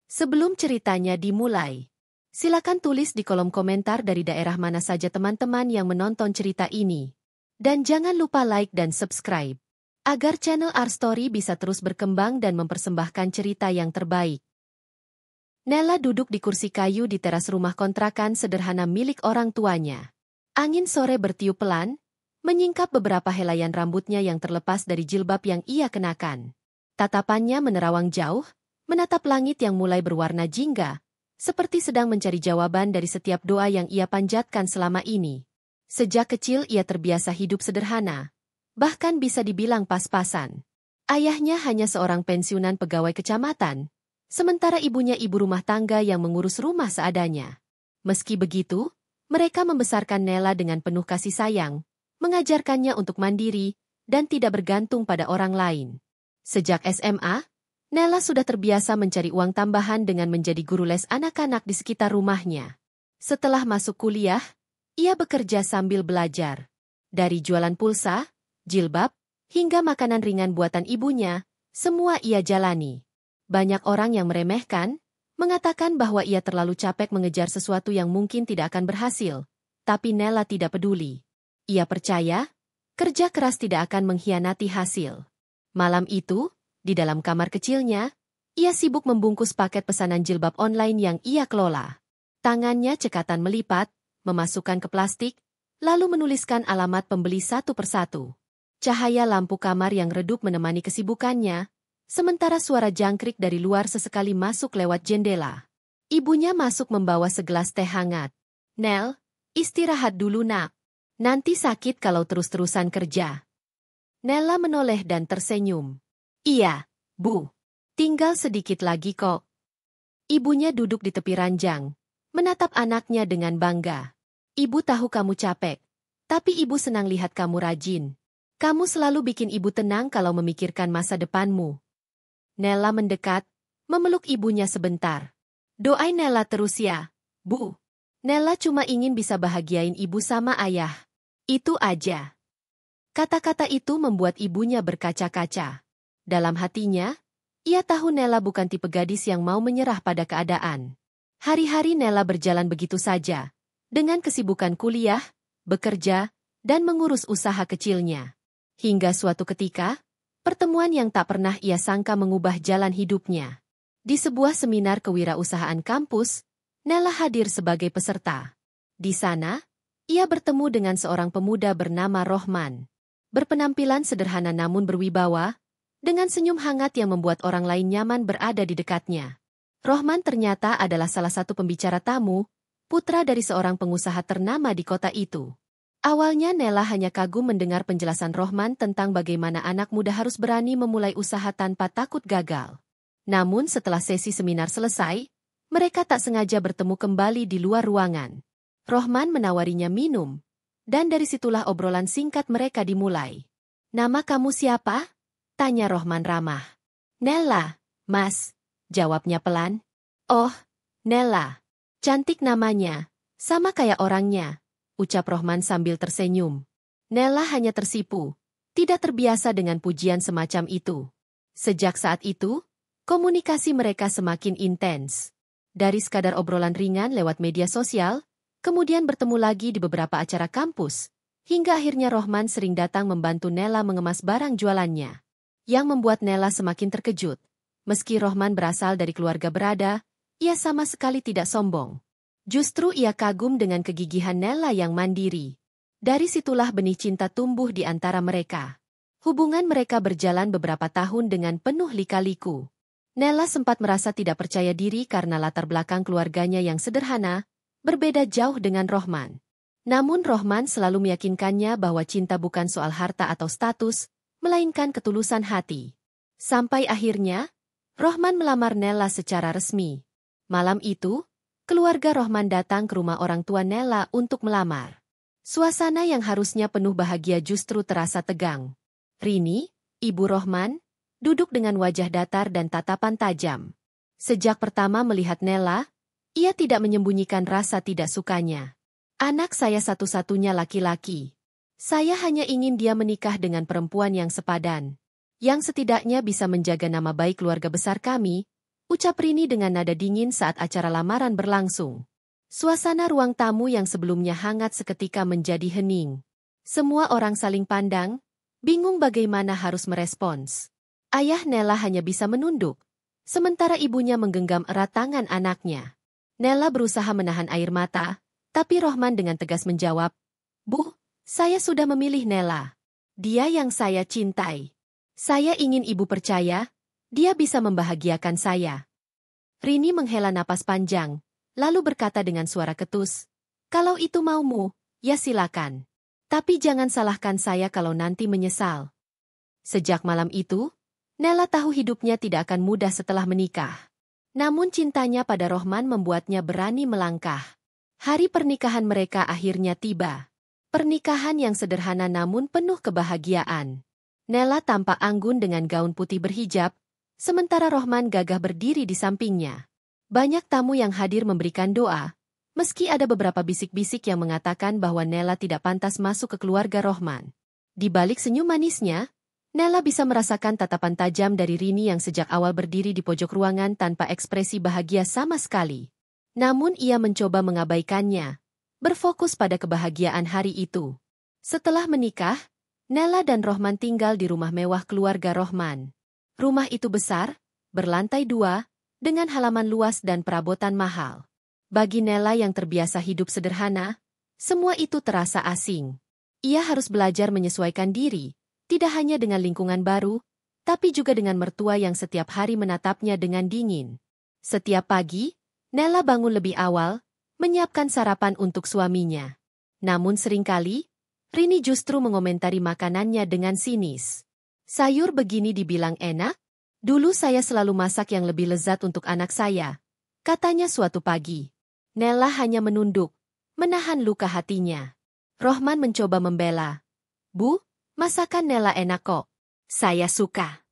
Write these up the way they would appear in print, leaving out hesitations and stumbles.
Sebelum ceritanya dimulai, silakan tulis di kolom komentar dari daerah mana saja teman-teman yang menonton cerita ini. Dan jangan lupa like dan subscribe, agar channel Our Story bisa terus berkembang dan mempersembahkan cerita yang terbaik. Nella duduk di kursi kayu di teras rumah kontrakan sederhana milik orang tuanya. Angin sore bertiup pelan, menyingkap beberapa helaian rambutnya yang terlepas dari jilbab yang ia kenakan. Tatapannya menerawang jauh, menatap langit yang mulai berwarna jingga, seperti sedang mencari jawaban dari setiap doa yang ia panjatkan selama ini. Sejak kecil ia terbiasa hidup sederhana, bahkan bisa dibilang pas-pasan. Ayahnya hanya seorang pensiunan pegawai kecamatan, sementara ibunya ibu rumah tangga yang mengurus rumah seadanya. Meski begitu, mereka membesarkan Nella dengan penuh kasih sayang, mengajarkannya untuk mandiri, dan tidak bergantung pada orang lain. Sejak SMA, Nella sudah terbiasa mencari uang tambahan dengan menjadi guru les anak-anak di sekitar rumahnya. Setelah masuk kuliah, ia bekerja sambil belajar. Dari jualan pulsa, jilbab, hingga makanan ringan buatan ibunya, semua ia jalani. Banyak orang yang meremehkan, mengatakan bahwa ia terlalu capek mengejar sesuatu yang mungkin tidak akan berhasil, tapi Nella tidak peduli. Ia percaya, kerja keras tidak akan mengkhianati hasil. Malam itu, di dalam kamar kecilnya, ia sibuk membungkus paket pesanan jilbab online yang ia kelola. Tangannya cekatan melipat, memasukkan ke plastik, lalu menuliskan alamat pembeli satu persatu. Cahaya lampu kamar yang redup menemani kesibukannya, sementara suara jangkrik dari luar sesekali masuk lewat jendela. Ibunya masuk membawa segelas teh hangat. "Nel, istirahat dulu nak. Nanti sakit kalau terus-terusan kerja." Nella menoleh dan tersenyum. "Iya, Bu. Tinggal sedikit lagi kok." Ibunya duduk di tepi ranjang, menatap anaknya dengan bangga. "Ibu tahu kamu capek, tapi ibu senang lihat kamu rajin. Kamu selalu bikin ibu tenang kalau memikirkan masa depanmu." Nella mendekat, memeluk ibunya sebentar. "Doain Nella terus ya, Bu. Nella cuma ingin bisa bahagiain ibu sama ayah. Itu aja." Kata-kata itu membuat ibunya berkaca-kaca. Dalam hatinya, ia tahu Nella bukan tipe gadis yang mau menyerah pada keadaan. Hari-hari Nella berjalan begitu saja, dengan kesibukan kuliah, bekerja, dan mengurus usaha kecilnya. Hingga suatu ketika, pertemuan yang tak pernah ia sangka mengubah jalan hidupnya. Di sebuah seminar kewirausahaan kampus, Nella hadir sebagai peserta. Di sana, ia bertemu dengan seorang pemuda bernama Rohman. Berpenampilan sederhana namun berwibawa, dengan senyum hangat yang membuat orang lain nyaman berada di dekatnya. Rohman ternyata adalah salah satu pembicara tamu, putra dari seorang pengusaha ternama di kota itu. Awalnya Nella hanya kagum mendengar penjelasan Rohman tentang bagaimana anak muda harus berani memulai usaha tanpa takut gagal. Namun setelah sesi seminar selesai, mereka tak sengaja bertemu kembali di luar ruangan. Rohman menawarinya minum, dan dari situlah obrolan singkat mereka dimulai. "Nama kamu siapa?" tanya Rohman ramah. "Nella, Mas," jawabnya pelan. "Oh, Nella. Cantik namanya, sama kayak orangnya," ucap Rohman sambil tersenyum. Nella hanya tersipu, tidak terbiasa dengan pujian semacam itu. Sejak saat itu, komunikasi mereka semakin intens. Dari sekadar obrolan ringan lewat media sosial, kemudian bertemu lagi di beberapa acara kampus, hingga akhirnya Rohman sering datang membantu Nella mengemas barang jualannya. Yang membuat Nella semakin terkejut. Meski Rohman berasal dari keluarga berada, ia sama sekali tidak sombong. Justru ia kagum dengan kegigihan Nella yang mandiri. Dari situlah benih cinta tumbuh di antara mereka. Hubungan mereka berjalan beberapa tahun dengan penuh lika-liku. Nella sempat merasa tidak percaya diri karena latar belakang keluarganya yang sederhana, berbeda jauh dengan Rohman. Namun Rohman selalu meyakinkannya bahwa cinta bukan soal harta atau status, melainkan ketulusan hati. Sampai akhirnya, Rohman melamar Nella secara resmi. Malam itu, keluarga Rohman datang ke rumah orang tua Nella untuk melamar. Suasana yang harusnya penuh bahagia justru terasa tegang. Rini, ibu Rohman, duduk dengan wajah datar dan tatapan tajam. Sejak pertama melihat Nella, ia tidak menyembunyikan rasa tidak sukanya. "Anak saya satu-satunya laki-laki. Saya hanya ingin dia menikah dengan perempuan yang sepadan, yang setidaknya bisa menjaga nama baik keluarga besar kami," ucap Rini dengan nada dingin saat acara lamaran berlangsung. Suasana ruang tamu yang sebelumnya hangat seketika menjadi hening. Semua orang saling pandang, bingung bagaimana harus merespons. Ayah Nela hanya bisa menunduk, sementara ibunya menggenggam erat tangan anaknya. Nela berusaha menahan air mata, tapi Rohman dengan tegas menjawab, "Bu, saya sudah memilih Nela. Dia yang saya cintai. Saya ingin ibu percaya, dia bisa membahagiakan saya." Rini menghela napas panjang, lalu berkata dengan suara ketus, "Kalau itu maumu, ya silakan. Tapi jangan salahkan saya kalau nanti menyesal." Sejak malam itu, Nela tahu hidupnya tidak akan mudah setelah menikah. Namun cintanya pada Rohman membuatnya berani melangkah. Hari pernikahan mereka akhirnya tiba. Pernikahan yang sederhana namun penuh kebahagiaan. Nela tampak anggun dengan gaun putih berhijab, sementara Rohman gagah berdiri di sampingnya. Banyak tamu yang hadir memberikan doa, meski ada beberapa bisik-bisik yang mengatakan bahwa Nela tidak pantas masuk ke keluarga Rohman. Di balik senyum manisnya, Nela bisa merasakan tatapan tajam dari Rini yang sejak awal berdiri di pojok ruangan tanpa ekspresi bahagia sama sekali. Namun ia mencoba mengabaikannya, berfokus pada kebahagiaan hari itu. Setelah menikah, Nela dan Rohman tinggal di rumah mewah keluarga Rohman. Rumah itu besar, berlantai 2, dengan halaman luas dan perabotan mahal. Bagi Nela yang terbiasa hidup sederhana, semua itu terasa asing. Ia harus belajar menyesuaikan diri, tidak hanya dengan lingkungan baru, tapi juga dengan mertua yang setiap hari menatapnya dengan dingin. Setiap pagi, Nela bangun lebih awal, menyiapkan sarapan untuk suaminya. Namun seringkali, Rini justru mengomentari makanannya dengan sinis. "Sayur begini dibilang enak? Dulu saya selalu masak yang lebih lezat untuk anak saya," katanya suatu pagi. Nela hanya menunduk, menahan luka hatinya. Rohman mencoba membela. "Bu, masakan Nela enak kok. Saya suka."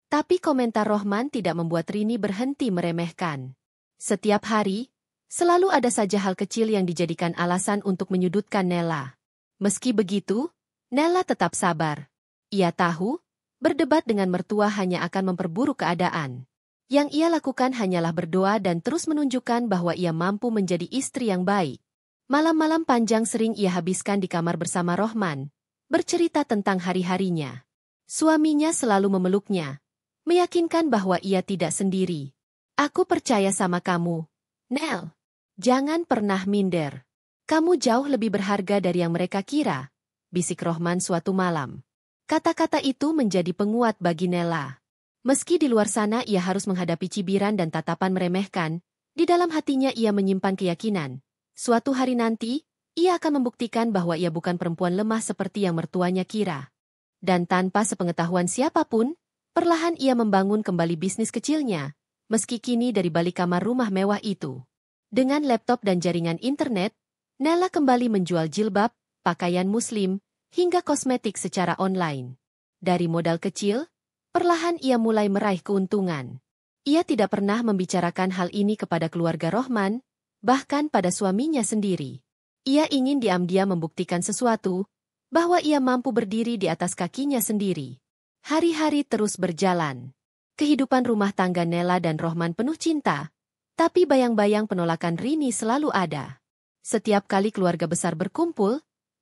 Tapi komentar Rohman tidak membuat Rini berhenti meremehkan. Setiap hari, selalu ada saja hal kecil yang dijadikan alasan untuk menyudutkan Nela. Meski begitu, Nela tetap sabar. Ia tahu, berdebat dengan mertua hanya akan memperburuk keadaan. Yang ia lakukan hanyalah berdoa dan terus menunjukkan bahwa ia mampu menjadi istri yang baik. Malam-malam panjang sering ia habiskan di kamar bersama Rohman, bercerita tentang hari-harinya. Suaminya selalu memeluknya, meyakinkan bahwa ia tidak sendiri. "Aku percaya sama kamu, Nel. Jangan pernah minder. Kamu jauh lebih berharga dari yang mereka kira," bisik Rohman suatu malam. Kata-kata itu menjadi penguat bagi Nela. Meski di luar sana ia harus menghadapi cibiran dan tatapan meremehkan, di dalam hatinya ia menyimpan keyakinan. Suatu hari nanti, ia akan membuktikan bahwa ia bukan perempuan lemah seperti yang mertuanya kira. Dan tanpa sepengetahuan siapapun, perlahan ia membangun kembali bisnis kecilnya, meski kini dari balik kamar rumah mewah itu. Dengan laptop dan jaringan internet, Nela kembali menjual jilbab, pakaian muslim, hingga kosmetik secara online. Dari modal kecil, perlahan ia mulai meraih keuntungan. Ia tidak pernah membicarakan hal ini kepada keluarga Rohman, bahkan pada suaminya sendiri. Ia ingin diam-diam membuktikan sesuatu, bahwa ia mampu berdiri di atas kakinya sendiri. Hari-hari terus berjalan. Kehidupan rumah tangga Nela dan Rohman penuh cinta, tapi bayang-bayang penolakan Rini selalu ada. Setiap kali keluarga besar berkumpul,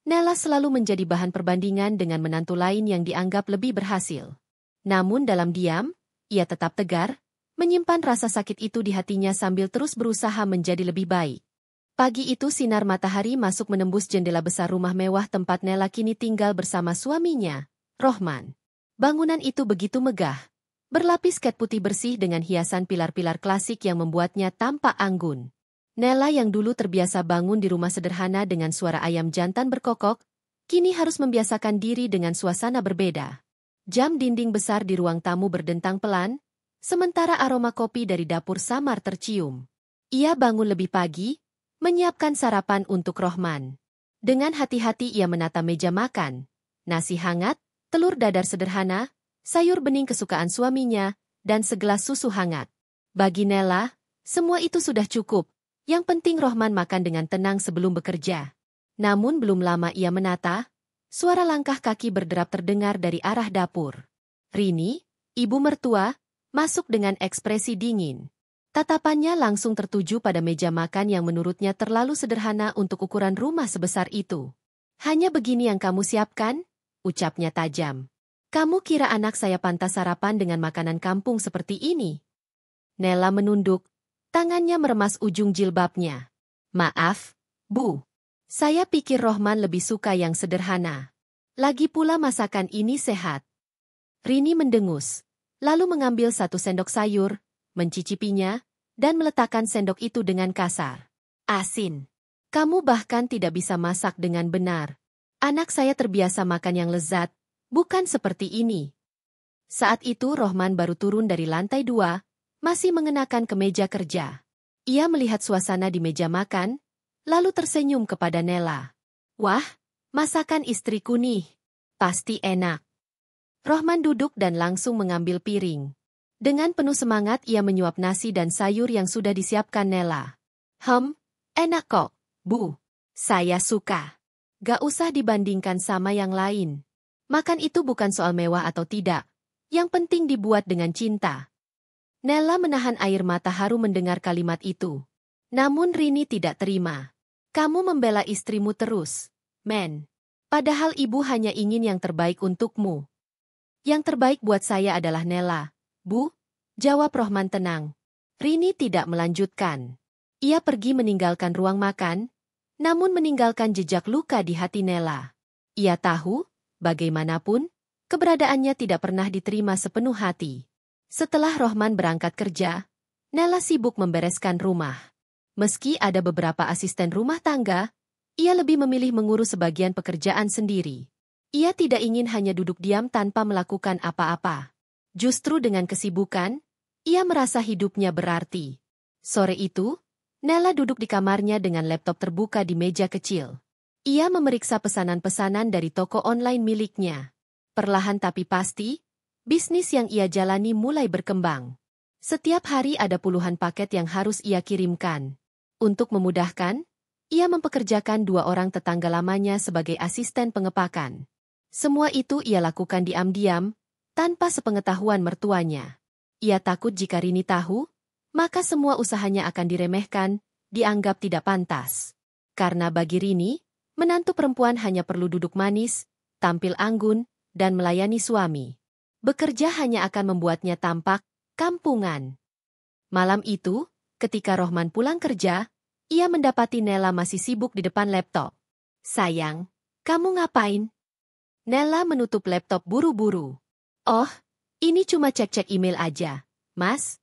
Nela selalu menjadi bahan perbandingan dengan menantu lain yang dianggap lebih berhasil. Namun dalam diam, ia tetap tegar, menyimpan rasa sakit itu di hatinya sambil terus berusaha menjadi lebih baik. Pagi itu sinar matahari masuk menembus jendela besar rumah mewah tempat Nela kini tinggal bersama suaminya, Rohman. Bangunan itu begitu megah, berlapis cat putih bersih dengan hiasan pilar-pilar klasik yang membuatnya tampak anggun. Nela yang dulu terbiasa bangun di rumah sederhana dengan suara ayam jantan berkokok, kini harus membiasakan diri dengan suasana berbeda. Jam dinding besar di ruang tamu berdentang pelan, sementara aroma kopi dari dapur samar tercium. Ia bangun lebih pagi, menyiapkan sarapan untuk Rohman. Dengan hati-hati ia menata meja makan, nasi hangat, telur dadar sederhana, sayur bening kesukaan suaminya, dan segelas susu hangat. Bagi Nela, semua itu sudah cukup. Yang penting Rohman makan dengan tenang sebelum bekerja. Namun belum lama ia menata, suara langkah kaki berderap terdengar dari arah dapur. Rini, ibu mertua, masuk dengan ekspresi dingin. Tatapannya langsung tertuju pada meja makan yang menurutnya terlalu sederhana untuk ukuran rumah sebesar itu. "Hanya begini yang kamu siapkan?" ucapnya tajam. "Kamu kira anak saya pantas sarapan dengan makanan kampung seperti ini?" Nela menunduk, tangannya meremas ujung jilbabnya. "Maaf, Bu. Saya pikir Rohman lebih suka yang sederhana. Lagi pula masakan ini sehat." Rini mendengus, lalu mengambil satu sendok sayur, mencicipinya, dan meletakkan sendok itu dengan kasar. "Asin. Kamu bahkan tidak bisa masak dengan benar. Anak saya terbiasa makan yang lezat, bukan seperti ini." Saat itu Rohman baru turun dari lantai 2, masih mengenakan kemeja kerja. Ia melihat suasana di meja makan, lalu tersenyum kepada Nela. "Wah, masakan istriku nih. Pasti enak." Rohman duduk dan langsung mengambil piring. Dengan penuh semangat ia menyuap nasi dan sayur yang sudah disiapkan Nela. Enak kok, Bu. Saya suka. Gak usah dibandingkan sama yang lain. Makan itu bukan soal mewah atau tidak. Yang penting dibuat dengan cinta." Nela menahan air mata haru mendengar kalimat itu. Namun Rini tidak terima. "Kamu membela istrimu terus, Men. Padahal ibu hanya ingin yang terbaik untukmu." "Yang terbaik buat saya adalah Nela, Bu," jawab Rohman tenang. Rini tidak melanjutkan. Ia pergi meninggalkan ruang makan, namun meninggalkan jejak luka di hati Nela. Ia tahu, bagaimanapun, keberadaannya tidak pernah diterima sepenuh hati. Setelah Rohman berangkat kerja, Nela sibuk membereskan rumah. Meski ada beberapa asisten rumah tangga, ia lebih memilih mengurus sebagian pekerjaan sendiri. Ia tidak ingin hanya duduk diam tanpa melakukan apa-apa. Justru dengan kesibukan, ia merasa hidupnya berarti. Sore itu, Nela duduk di kamarnya dengan laptop terbuka di meja kecil. Ia memeriksa pesanan-pesanan dari toko online miliknya. Perlahan tapi pasti, bisnis yang ia jalani mulai berkembang. Setiap hari ada puluhan paket yang harus ia kirimkan. Untuk memudahkan, ia mempekerjakan 2 orang tetangga lamanya sebagai asisten pengepakan. Semua itu ia lakukan diam-diam, tanpa sepengetahuan mertuanya. Ia takut jika Rini tahu, maka semua usahanya akan diremehkan, dianggap tidak pantas. Karena bagi Rini, menantu perempuan hanya perlu duduk manis, tampil anggun, dan melayani suami. Bekerja hanya akan membuatnya tampak kampungan. Malam itu, ketika Rohman pulang kerja, ia mendapati Nela masih sibuk di depan laptop. "Sayang, kamu ngapain?" Nela menutup laptop buru-buru. "Oh, ini cuma cek-cek email aja, Mas."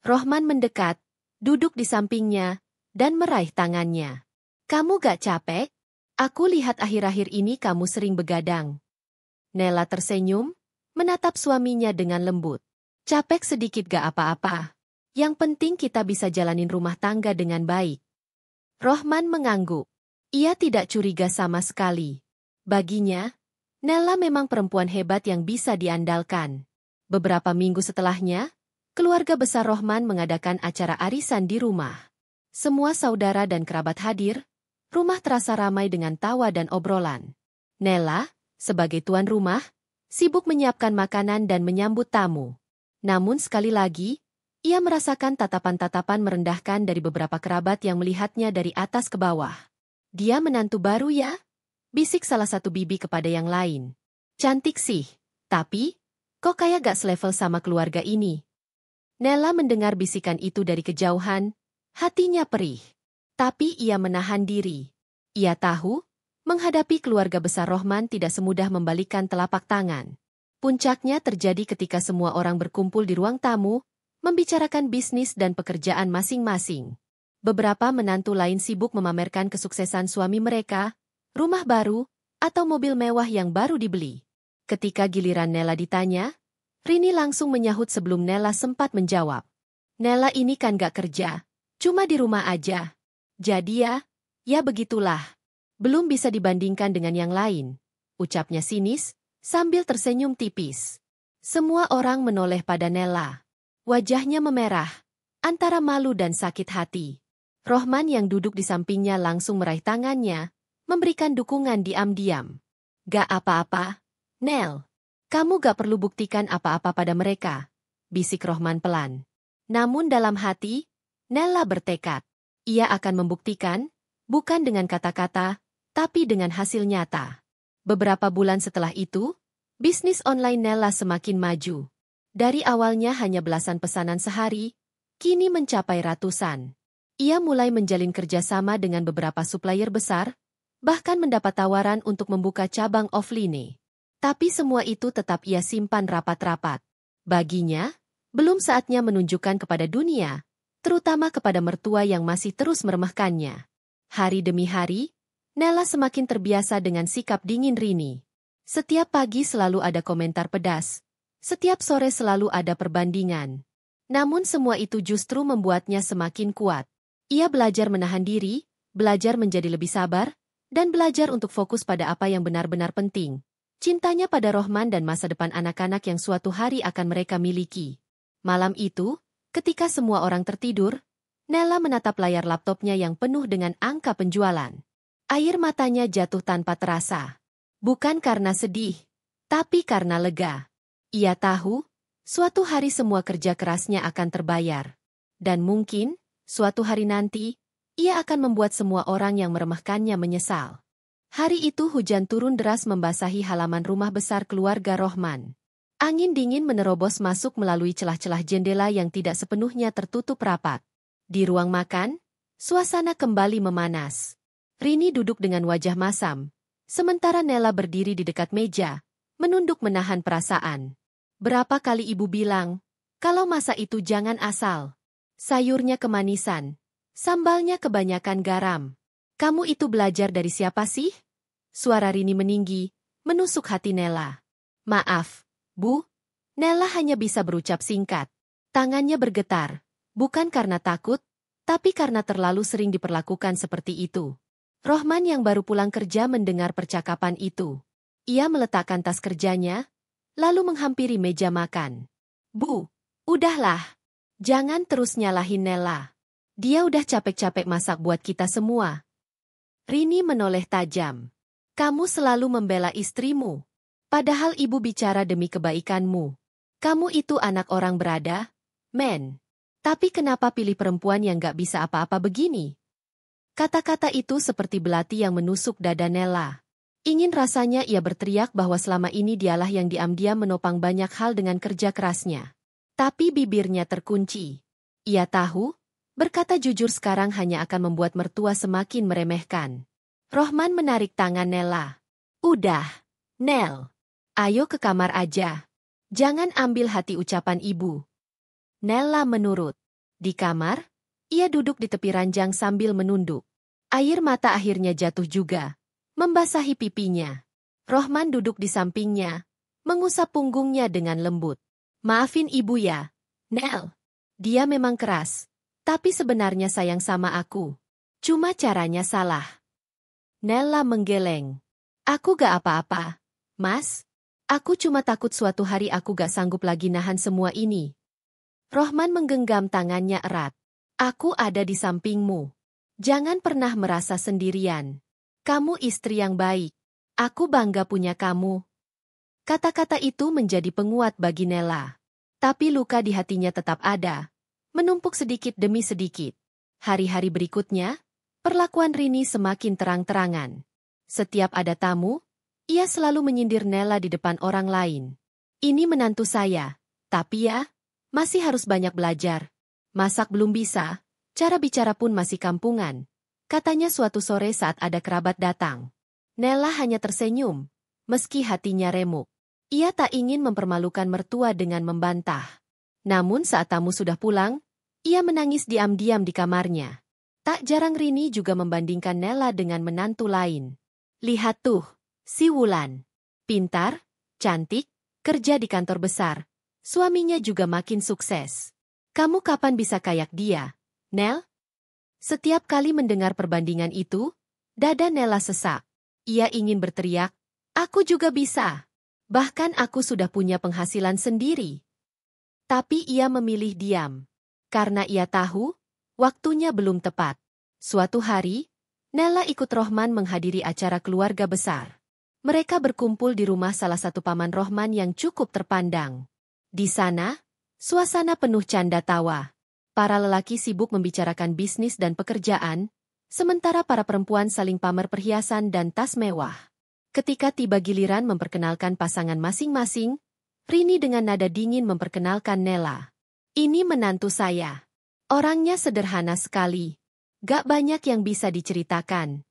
Rohman mendekat, duduk di sampingnya, dan meraih tangannya. "Kamu gak capek? Aku lihat akhir-akhir ini kamu sering begadang." Nela tersenyum, menatap suaminya dengan lembut. "Capek sedikit gak apa-apa. Yang penting kita bisa jalanin rumah tangga dengan baik." Rohman mengangguk. Ia tidak curiga sama sekali. Baginya, Nela memang perempuan hebat yang bisa diandalkan. Beberapa minggu setelahnya, keluarga besar Rohman mengadakan acara arisan di rumah. Semua saudara dan kerabat hadir, rumah terasa ramai dengan tawa dan obrolan. Nela, sebagai tuan rumah, sibuk menyiapkan makanan dan menyambut tamu. Namun sekali lagi, ia merasakan tatapan-tatapan merendahkan dari beberapa kerabat yang melihatnya dari atas ke bawah. "Dia menantu baru ya?" bisik salah satu bibi kepada yang lain. "Cantik sih, tapi kok kayak gak selevel sama keluarga ini?" Nela mendengar bisikan itu dari kejauhan, hatinya perih. Tapi ia menahan diri. Ia tahu, menghadapi keluarga besar Rohman tidak semudah membalikkan telapak tangan. Puncaknya terjadi ketika semua orang berkumpul di ruang tamu, membicarakan bisnis dan pekerjaan masing-masing. Beberapa menantu lain sibuk memamerkan kesuksesan suami mereka, rumah baru, atau mobil mewah yang baru dibeli. Ketika giliran Nela ditanya, Rini langsung menyahut sebelum Nela sempat menjawab. "Nela ini kan gak kerja, cuma di rumah aja. Jadi ya begitulah. Belum bisa dibandingkan dengan yang lain," ucapnya sinis, sambil tersenyum tipis. Semua orang menoleh pada Nela. Wajahnya memerah, antara malu dan sakit hati. Rohman yang duduk di sampingnya langsung meraih tangannya, memberikan dukungan diam-diam. "Gak apa-apa, Nel. Kamu gak perlu buktikan apa-apa pada mereka. bisik Rohman pelan. Namun dalam hati, Nella bertekad. Ia akan membuktikan, bukan dengan kata-kata, tapi dengan hasil nyata. Beberapa bulan setelah itu, bisnis online Nella semakin maju. Dari awalnya hanya belasan pesanan sehari, kini mencapai ratusan. Ia mulai menjalin kerjasama dengan beberapa supplier besar, bahkan mendapat tawaran untuk membuka cabang offline. Tapi semua itu tetap ia simpan rapat-rapat. Baginya, belum saatnya menunjukkan kepada dunia, terutama kepada mertua yang masih terus meremehkannya. Hari demi hari, Nella semakin terbiasa dengan sikap dingin Rini. Setiap pagi selalu ada komentar pedas, setiap sore selalu ada perbandingan. Namun semua itu justru membuatnya semakin kuat. Ia belajar menahan diri, belajar menjadi lebih sabar, dan belajar untuk fokus pada apa yang benar-benar penting. Cintanya pada Rohman dan masa depan anak-anak yang suatu hari akan mereka miliki. Malam itu, ketika semua orang tertidur, Nella menatap layar laptopnya yang penuh dengan angka penjualan. Air matanya jatuh tanpa terasa. Bukan karena sedih, tapi karena lega. Ia tahu, suatu hari semua kerja kerasnya akan terbayar. Dan mungkin, suatu hari nanti, ia akan membuat semua orang yang meremehkannya menyesal. Hari itu hujan turun deras membasahi halaman rumah besar keluarga Rohman. Angin dingin menerobos masuk melalui celah-celah jendela yang tidak sepenuhnya tertutup rapat. Di ruang makan, suasana kembali memanas. Rini duduk dengan wajah masam, sementara Nella berdiri di dekat meja, menunduk menahan perasaan. Berapa kali ibu bilang, kalau masak itu jangan asal. Sayurnya kemanisan, sambalnya kebanyakan garam. Kamu itu belajar dari siapa sih? Suara Rini meninggi, menusuk hati Nella. Maaf, Bu. Nella hanya bisa berucap singkat. Tangannya bergetar, bukan karena takut, tapi karena terlalu sering diperlakukan seperti itu. Rohman yang baru pulang kerja mendengar percakapan itu. Ia meletakkan tas kerjanya, lalu menghampiri meja makan. Bu, udahlah. Jangan terus nyalahin Nella. Dia udah capek-capek masak buat kita semua. Rini menoleh tajam. Kamu selalu membela istrimu. Padahal ibu bicara demi kebaikanmu. Kamu itu anak orang berada, men. Tapi kenapa pilih perempuan yang gak bisa apa-apa begini? Kata-kata itu seperti belati yang menusuk dada Nella. Ingin rasanya ia berteriak bahwa selama ini dialah yang diam-diam menopang banyak hal dengan kerja kerasnya. Tapi bibirnya terkunci. Ia tahu, berkata jujur sekarang hanya akan membuat mertua semakin meremehkan. Rohman menarik tangan Nella. Udah, Nel. Ayo ke kamar aja. Jangan ambil hati ucapan ibu. Nella menurut. Di kamar, ia duduk di tepi ranjang sambil menunduk. Air mata akhirnya jatuh juga, membasahi pipinya. Rohman duduk di sampingnya, mengusap punggungnya dengan lembut. Maafin ibu ya, Nel. Dia memang keras, tapi sebenarnya sayang sama aku. Cuma caranya salah. Nella menggeleng. Aku gak apa-apa, Mas. Aku cuma takut suatu hari aku gak sanggup lagi nahan semua ini. Rohman menggenggam tangannya erat. Aku ada di sampingmu. Jangan pernah merasa sendirian. Kamu istri yang baik. Aku bangga punya kamu. Kata-kata itu menjadi penguat bagi Nella. Tapi luka di hatinya tetap ada, menumpuk sedikit demi sedikit. Hari-hari berikutnya, perlakuan Rini semakin terang-terangan. Setiap ada tamu, ia selalu menyindir Nella di depan orang lain. Ini menantu saya, tapi ya, masih harus banyak belajar. Masak belum bisa. Cara bicara pun masih kampungan, katanya suatu sore saat ada kerabat datang. Nella hanya tersenyum, meski hatinya remuk. Ia tak ingin mempermalukan mertua dengan membantah. Namun saat tamu sudah pulang, ia menangis diam-diam di kamarnya. Tak jarang Rini juga membandingkan Nella dengan menantu lain. Lihat tuh, si Wulan. Pintar, cantik, kerja di kantor besar. Suaminya juga makin sukses. Kamu kapan bisa kayak dia? Nel? Setiap kali mendengar perbandingan itu, dada Nella sesak. Ia ingin berteriak, aku juga bisa. Bahkan aku sudah punya penghasilan sendiri. Tapi ia memilih diam. Karena ia tahu, waktunya belum tepat. Suatu hari, Nella ikut Rohman menghadiri acara keluarga besar. Mereka berkumpul di rumah salah satu paman Rohman yang cukup terpandang. Di sana, Suasana penuh canda tawa. Para lelaki sibuk membicarakan bisnis dan pekerjaan, sementara para perempuan saling pamer perhiasan dan tas mewah. Ketika tiba giliran memperkenalkan pasangan masing-masing, Rini dengan nada dingin memperkenalkan Nela. Ini menantu saya. Orangnya sederhana sekali. Gak banyak yang bisa diceritakan.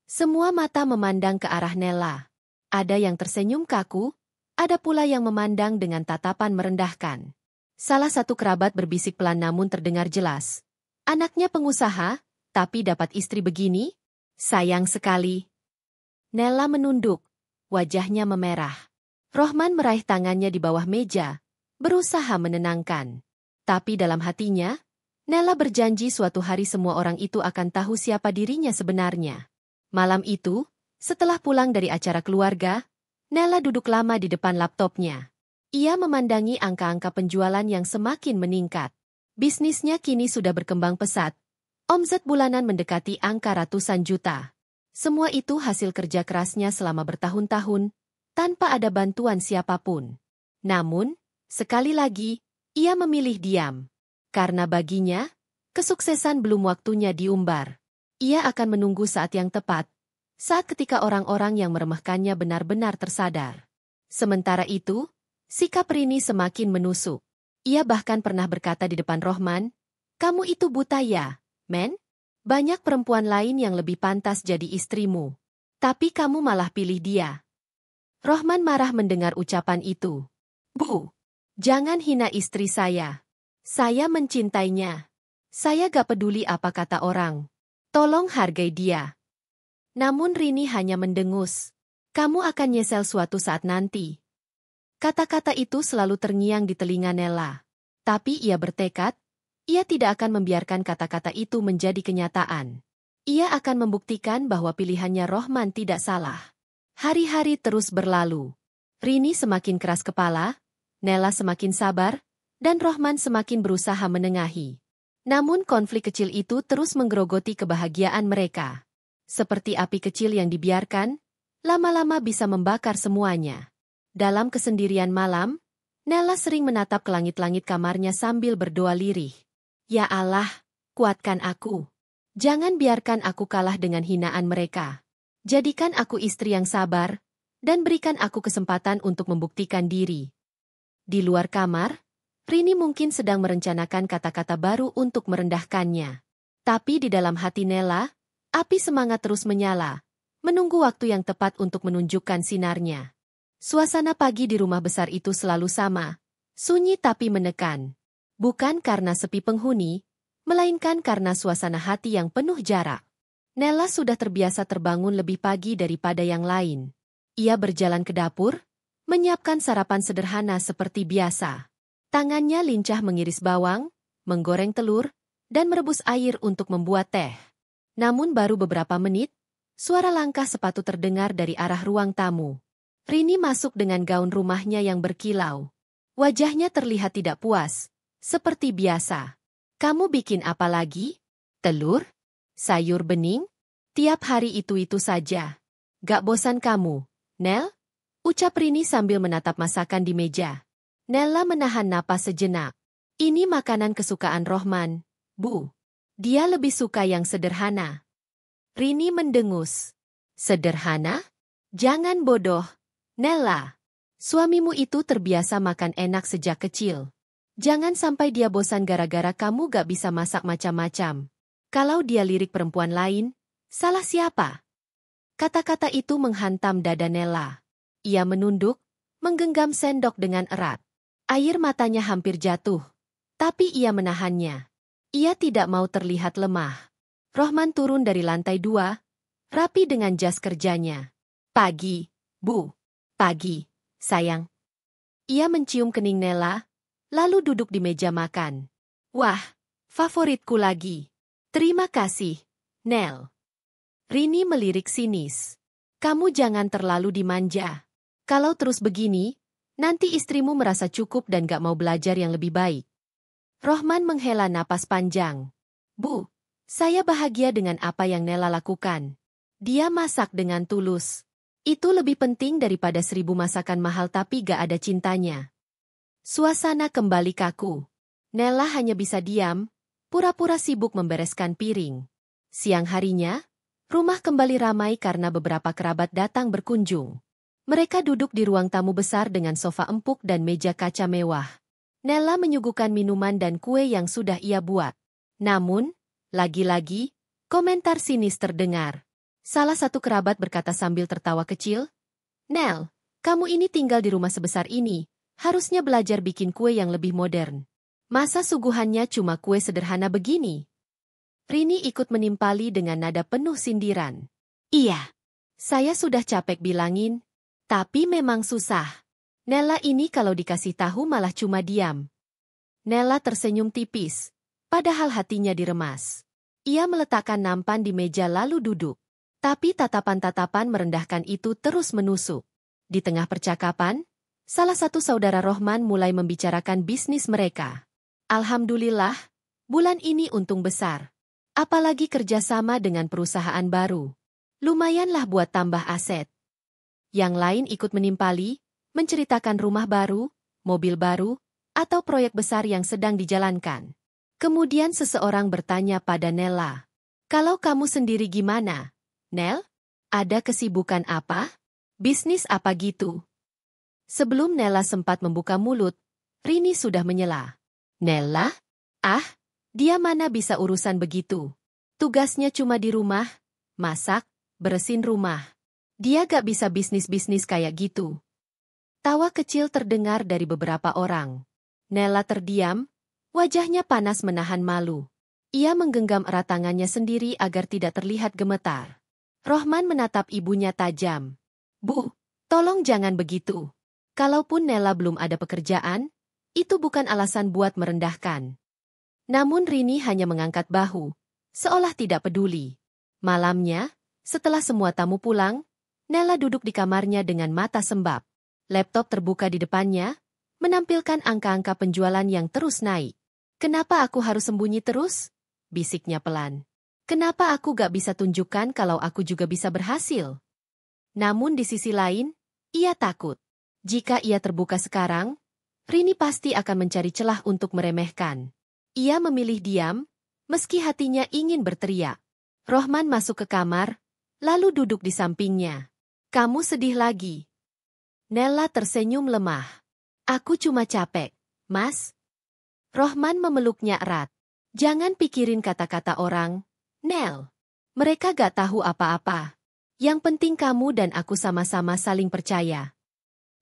Semua mata memandang ke arah Nela. Ada yang tersenyum kaku, ada pula yang memandang dengan tatapan merendahkan. Salah satu kerabat berbisik pelan namun terdengar jelas. Anaknya pengusaha, tapi dapat istri begini? Sayang sekali. Nela menunduk, wajahnya memerah. Rohman meraih tangannya di bawah meja, berusaha menenangkan. Tapi dalam hatinya, Nela berjanji suatu hari semua orang itu akan tahu siapa dirinya sebenarnya. Malam itu, setelah pulang dari acara keluarga, Nela duduk lama di depan laptopnya. Ia memandangi angka-angka penjualan yang semakin meningkat. Bisnisnya kini sudah berkembang pesat. Omset bulanan mendekati angka ratusan juta. Semua itu hasil kerja kerasnya selama bertahun-tahun, tanpa ada bantuan siapapun. Namun, sekali lagi, ia memilih diam. Karena baginya, kesuksesan belum waktunya diumbar. Ia akan menunggu saat yang tepat, saat ketika orang-orang yang meremehkannya benar-benar tersadar. Sementara itu, sikap Rini semakin menusuk. Ia bahkan pernah berkata di depan Rohman, "Kamu itu buta ya, men? Banyak perempuan lain yang lebih pantas jadi istrimu. Tapi kamu malah pilih dia." Rohman marah mendengar ucapan itu. "Bu, jangan hina istri saya. Saya mencintainya. Saya gak peduli apa kata orang. Tolong hargai dia." Namun Rini hanya mendengus. "Kamu akan nyesel suatu saat nanti." Kata-kata itu selalu terngiang di telinga Nela. Tapi ia bertekad, ia tidak akan membiarkan kata-kata itu menjadi kenyataan. Ia akan membuktikan bahwa pilihannya Rohman tidak salah. Hari-hari terus berlalu. Rini semakin keras kepala, Nela semakin sabar, dan Rohman semakin berusaha menengahi. Namun konflik kecil itu terus menggerogoti kebahagiaan mereka. Seperti api kecil yang dibiarkan, lama-lama bisa membakar semuanya. Dalam kesendirian malam, Nela sering menatap ke langit-langit kamarnya sambil berdoa lirih. "Ya Allah, kuatkan aku. Jangan biarkan aku kalah dengan hinaan mereka. Jadikan aku istri yang sabar, dan berikan aku kesempatan untuk membuktikan diri." Di luar kamar, Rini mungkin sedang merencanakan kata-kata baru untuk merendahkannya. Tapi di dalam hati Nela, api semangat terus menyala, menunggu waktu yang tepat untuk menunjukkan sinarnya. Suasana pagi di rumah besar itu selalu sama, sunyi tapi menekan. Bukan karena sepi penghuni, melainkan karena suasana hati yang penuh jarak. Nela sudah terbiasa terbangun lebih pagi daripada yang lain. Ia berjalan ke dapur, menyiapkan sarapan sederhana seperti biasa. Tangannya lincah mengiris bawang, menggoreng telur, dan merebus air untuk membuat teh. Namun baru beberapa menit, suara langkah sepatu terdengar dari arah ruang tamu. Rini masuk dengan gaun rumahnya yang berkilau. Wajahnya terlihat tidak puas, seperti biasa. "Kamu bikin apa lagi? Telur? Sayur bening? Tiap hari itu-itu saja. Gak bosan kamu, Nel?" ucap Rini sambil menatap masakan di meja. Nela menahan napas sejenak. "Ini makanan kesukaan Rohman, Bu. Dia lebih suka yang sederhana." Rini mendengus. "Sederhana? Jangan bodoh, Nela. Suamimu itu terbiasa makan enak sejak kecil. Jangan sampai dia bosan gara-gara kamu gak bisa masak macam-macam. Kalau dia lirik perempuan lain, salah siapa?" Kata-kata itu menghantam dada Nela. Ia menunduk, menggenggam sendok dengan erat. Air matanya hampir jatuh, tapi ia menahannya. Ia tidak mau terlihat lemah. Rohman turun dari lantai 2, rapi dengan jas kerjanya. "Pagi, Bu. Pagi, sayang." Ia mencium kening Nela, lalu duduk di meja makan. "Wah, favoritku lagi. Terima kasih, Nel." Rini melirik sinis. "Kamu jangan terlalu dimanja. Kalau terus begini, nanti istrimu merasa cukup dan gak mau belajar yang lebih baik." Rohman menghela napas panjang. "Bu, saya bahagia dengan apa yang Nela lakukan. Dia masak dengan tulus. Itu lebih penting daripada 1000 masakan mahal tapi gak ada cintanya." Suasana kembali kaku. Nella hanya bisa diam, pura-pura sibuk membereskan piring. Siang harinya, rumah kembali ramai karena beberapa kerabat datang berkunjung. Mereka duduk di ruang tamu besar dengan sofa empuk dan meja kaca mewah. Nella menyuguhkan minuman dan kue yang sudah ia buat. Namun, lagi-lagi, komentar sinis terdengar. Salah satu kerabat berkata sambil tertawa kecil, "Nel, kamu ini tinggal di rumah sebesar ini, harusnya belajar bikin kue yang lebih modern. Masa suguhannya cuma kue sederhana begini?" Rini ikut menimpali dengan nada penuh sindiran. "Iya, saya sudah capek bilangin, tapi memang susah. Nella ini kalau dikasih tahu malah cuma diam." Nella tersenyum tipis, padahal hatinya diremas. Ia meletakkan nampan di meja lalu duduk. Tapi tatapan-tatapan merendahkan itu terus menusuk. Di tengah percakapan, salah satu saudara Rohman mulai membicarakan bisnis mereka. "Alhamdulillah, bulan ini untung besar. Apalagi kerjasama dengan perusahaan baru. Lumayanlah buat tambah aset." Yang lain ikut menimpali, menceritakan rumah baru, mobil baru, atau proyek besar yang sedang dijalankan. Kemudian seseorang bertanya pada Nella, "Kalau kamu sendiri gimana, Nel? Ada kesibukan apa? Bisnis apa gitu?" Sebelum Nella sempat membuka mulut, Rini sudah menyela. "Nella? Ah, dia mana bisa urusan begitu? Tugasnya cuma di rumah, masak, beresin rumah. Dia gak bisa bisnis-bisnis kayak gitu." Tawa kecil terdengar dari beberapa orang. Nella terdiam, wajahnya panas menahan malu. Ia menggenggam erat tangannya sendiri agar tidak terlihat gemetar. Rohman menatap ibunya tajam. "Bu, tolong jangan begitu. Kalaupun Nella belum ada pekerjaan, itu bukan alasan buat merendahkan." Namun Rini hanya mengangkat bahu, seolah tidak peduli. Malamnya, setelah semua tamu pulang, Nella duduk di kamarnya dengan mata sembab. Laptop terbuka di depannya, menampilkan angka-angka penjualan yang terus naik. "Kenapa aku harus sembunyi terus?" bisiknya pelan. "Kenapa aku gak bisa tunjukkan kalau aku juga bisa berhasil?" Namun di sisi lain, ia takut. Jika ia terbuka sekarang, Rini pasti akan mencari celah untuk meremehkan. Ia memilih diam, meski hatinya ingin berteriak. Rohman masuk ke kamar, lalu duduk di sampingnya. "Kamu sedih lagi?" Nella tersenyum lemah. "Aku cuma capek, Mas." Rohman memeluknya erat. "Jangan pikirin kata-kata orang, Nel. Mereka gak tahu apa-apa. Yang penting kamu dan aku sama-sama saling percaya."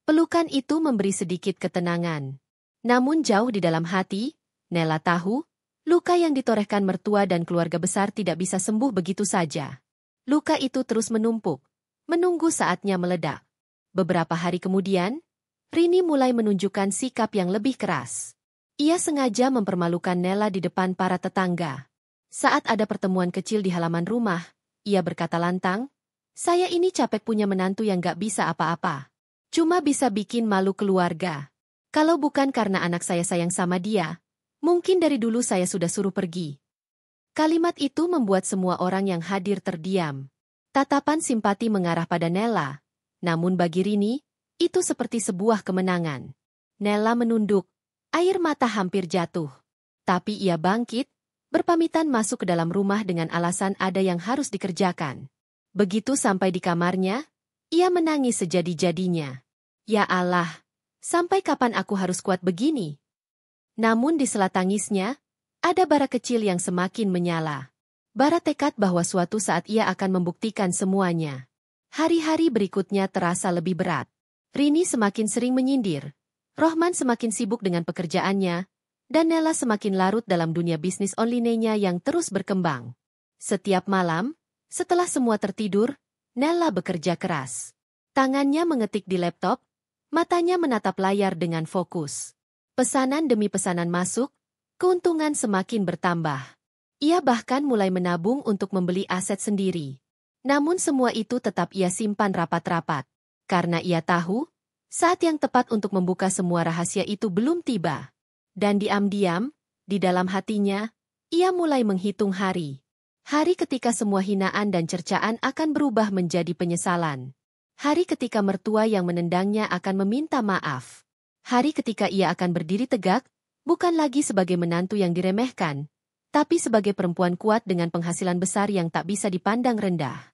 Pelukan itu memberi sedikit ketenangan. Namun jauh di dalam hati, Nella tahu, luka yang ditorehkan mertua dan keluarga besar tidak bisa sembuh begitu saja. Luka itu terus menumpuk, menunggu saatnya meledak. Beberapa hari kemudian, Rini mulai menunjukkan sikap yang lebih keras. Ia sengaja mempermalukan Nella di depan para tetangga. Saat ada pertemuan kecil di halaman rumah, ia berkata lantang, "Saya ini capek punya menantu yang gak bisa apa-apa. Cuma bisa bikin malu keluarga. Kalau bukan karena anak saya sayang sama dia, mungkin dari dulu saya sudah suruh pergi." Kalimat itu membuat semua orang yang hadir terdiam. Tatapan simpati mengarah pada Nella, namun bagi Rini, itu seperti sebuah kemenangan. Nella menunduk, air mata hampir jatuh. Tapi ia bangkit, berpamitan masuk ke dalam rumah dengan alasan ada yang harus dikerjakan. Begitu sampai di kamarnya, ia menangis sejadi-jadinya. "Ya Allah, sampai kapan aku harus kuat begini?" Namun di sela tangisnya, ada bara kecil yang semakin menyala. Bara tekad bahwa suatu saat ia akan membuktikan semuanya. Hari-hari berikutnya terasa lebih berat. Rini semakin sering menyindir. Rohman semakin sibuk dengan pekerjaannya, dan Nella semakin larut dalam dunia bisnis online-nya yang terus berkembang. Setiap malam, setelah semua tertidur, Nella bekerja keras. Tangannya mengetik di laptop, matanya menatap layar dengan fokus. Pesanan demi pesanan masuk, keuntungan semakin bertambah. Ia bahkan mulai menabung untuk membeli aset sendiri. Namun semua itu tetap ia simpan rapat-rapat. Karena ia tahu, saat yang tepat untuk membuka semua rahasia itu belum tiba. Dan diam-diam, di dalam hatinya, ia mulai menghitung hari. Hari ketika semua hinaan dan cercaan akan berubah menjadi penyesalan. Hari ketika mertua yang menendangnya akan meminta maaf. Hari ketika ia akan berdiri tegak, bukan lagi sebagai menantu yang diremehkan, tapi sebagai perempuan kuat dengan penghasilan besar yang tak bisa dipandang rendah.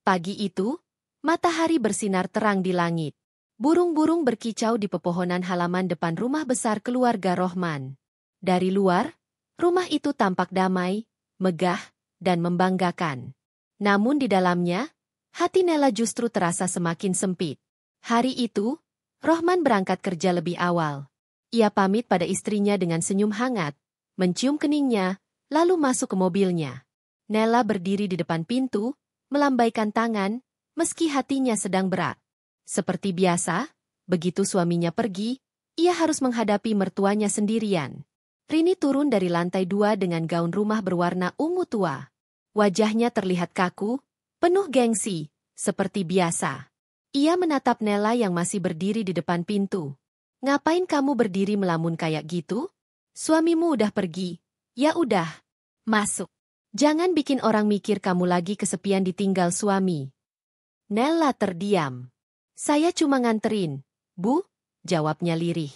Pagi itu, matahari bersinar terang di langit. Burung-burung berkicau di pepohonan halaman depan rumah besar keluarga Rohman. Dari luar, rumah itu tampak damai, megah, dan membanggakan. Namun di dalamnya, hati Nela justru terasa semakin sempit. Hari itu, Rohman berangkat kerja lebih awal. Ia pamit pada istrinya dengan senyum hangat, mencium keningnya, lalu masuk ke mobilnya. Nela berdiri di depan pintu, melambaikan tangan, meski hatinya sedang berat. Seperti biasa, begitu suaminya pergi, ia harus menghadapi mertuanya sendirian. Rini turun dari lantai 2 dengan gaun rumah berwarna ungu tua. Wajahnya terlihat kaku, penuh gengsi, seperti biasa. Ia menatap Nela yang masih berdiri di depan pintu. "Ngapain kamu berdiri melamun kayak gitu? Suamimu udah pergi." "Ya udah, masuk. Jangan bikin orang mikir kamu lagi kesepian ditinggal suami." Nela terdiam. "Saya cuma nganterin, Bu," jawabnya lirih.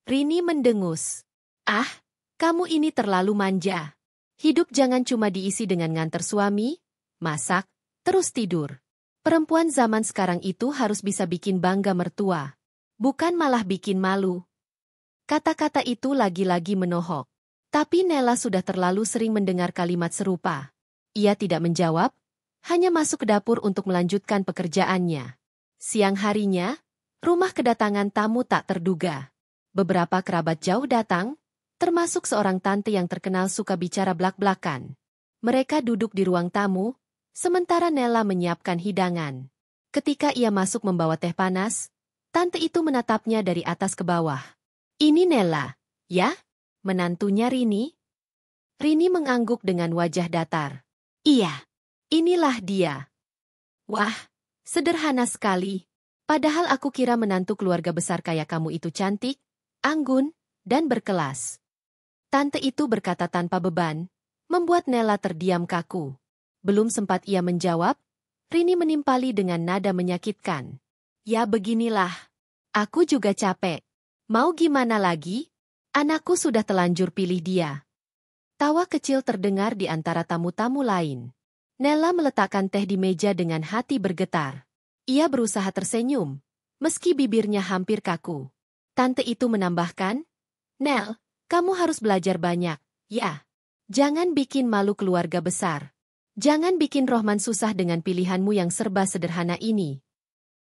Rini mendengus. "Ah, kamu ini terlalu manja. Hidup jangan cuma diisi dengan nganter suami, masak, terus tidur. Perempuan zaman sekarang itu harus bisa bikin bangga mertua, bukan malah bikin malu." Kata-kata itu lagi-lagi menohok. Tapi Nela sudah terlalu sering mendengar kalimat serupa. Ia tidak menjawab, hanya masuk ke dapur untuk melanjutkan pekerjaannya. Siang harinya, rumah kedatangan tamu tak terduga. Beberapa kerabat jauh datang, termasuk seorang tante yang terkenal suka bicara blak-blakan. Mereka duduk di ruang tamu, sementara Nela menyiapkan hidangan. Ketika ia masuk membawa teh panas, tante itu menatapnya dari atas ke bawah. "Ini Nela, ya?" Menantunya Rini. Rini mengangguk dengan wajah datar. "Iya, inilah dia." "Wah, sederhana sekali. Padahal aku kira menantu keluarga besar kayak kamu itu cantik, anggun, dan berkelas." Tante itu berkata tanpa beban, membuat Nela terdiam kaku. Belum sempat ia menjawab, Rini menimpali dengan nada menyakitkan. "Ya beginilah. Aku juga capek. Mau gimana lagi? Anakku sudah telanjur pilih dia." Tawa kecil terdengar di antara tamu-tamu lain. Nela meletakkan teh di meja dengan hati bergetar. Ia berusaha tersenyum, meski bibirnya hampir kaku. Tante itu menambahkan, "Nel, kamu harus belajar banyak, ya. Jangan bikin malu keluarga besar. Jangan bikin Rohman susah dengan pilihanmu yang serba sederhana ini."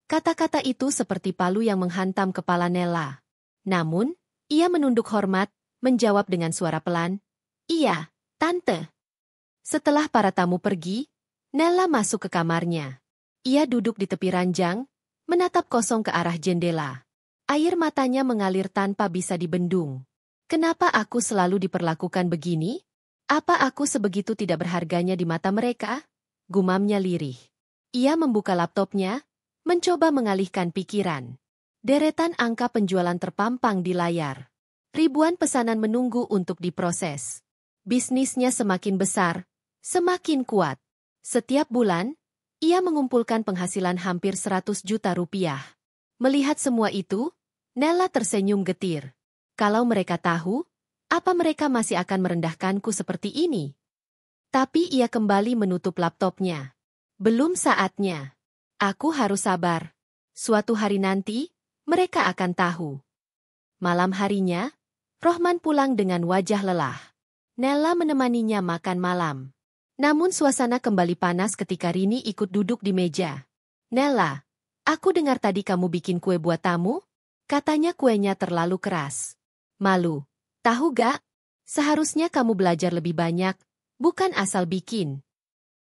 Kata-kata itu seperti palu yang menghantam kepala Nela. Namun, ia menunduk hormat, menjawab dengan suara pelan, "Iya, Tante." Setelah para tamu pergi, Nela masuk ke kamarnya. Ia duduk di tepi ranjang, menatap kosong ke arah jendela. Air matanya mengalir tanpa bisa dibendung. "Kenapa aku selalu diperlakukan begini? Apa aku sebegitu tidak berharganya di mata mereka?" Gumamnya lirih. Ia membuka laptopnya, mencoba mengalihkan pikiran. Deretan angka penjualan terpampang di layar. Ribuan pesanan menunggu untuk diproses. Bisnisnya semakin besar, semakin kuat. Setiap bulan, ia mengumpulkan penghasilan hampir 100 juta rupiah. Melihat semua itu, Nela tersenyum getir. Kalau mereka tahu, apa mereka masih akan merendahkanku seperti ini? Tapi ia kembali menutup laptopnya. Belum saatnya. Aku harus sabar. Suatu hari nanti, mereka akan tahu. Malam harinya, Rohman pulang dengan wajah lelah. Nela menemaninya makan malam. Namun suasana kembali panas ketika Rini ikut duduk di meja. "Nela, aku dengar tadi kamu bikin kue buat tamu? Katanya kuenya terlalu keras." "Malu. Tahu gak? Seharusnya kamu belajar lebih banyak, bukan asal bikin."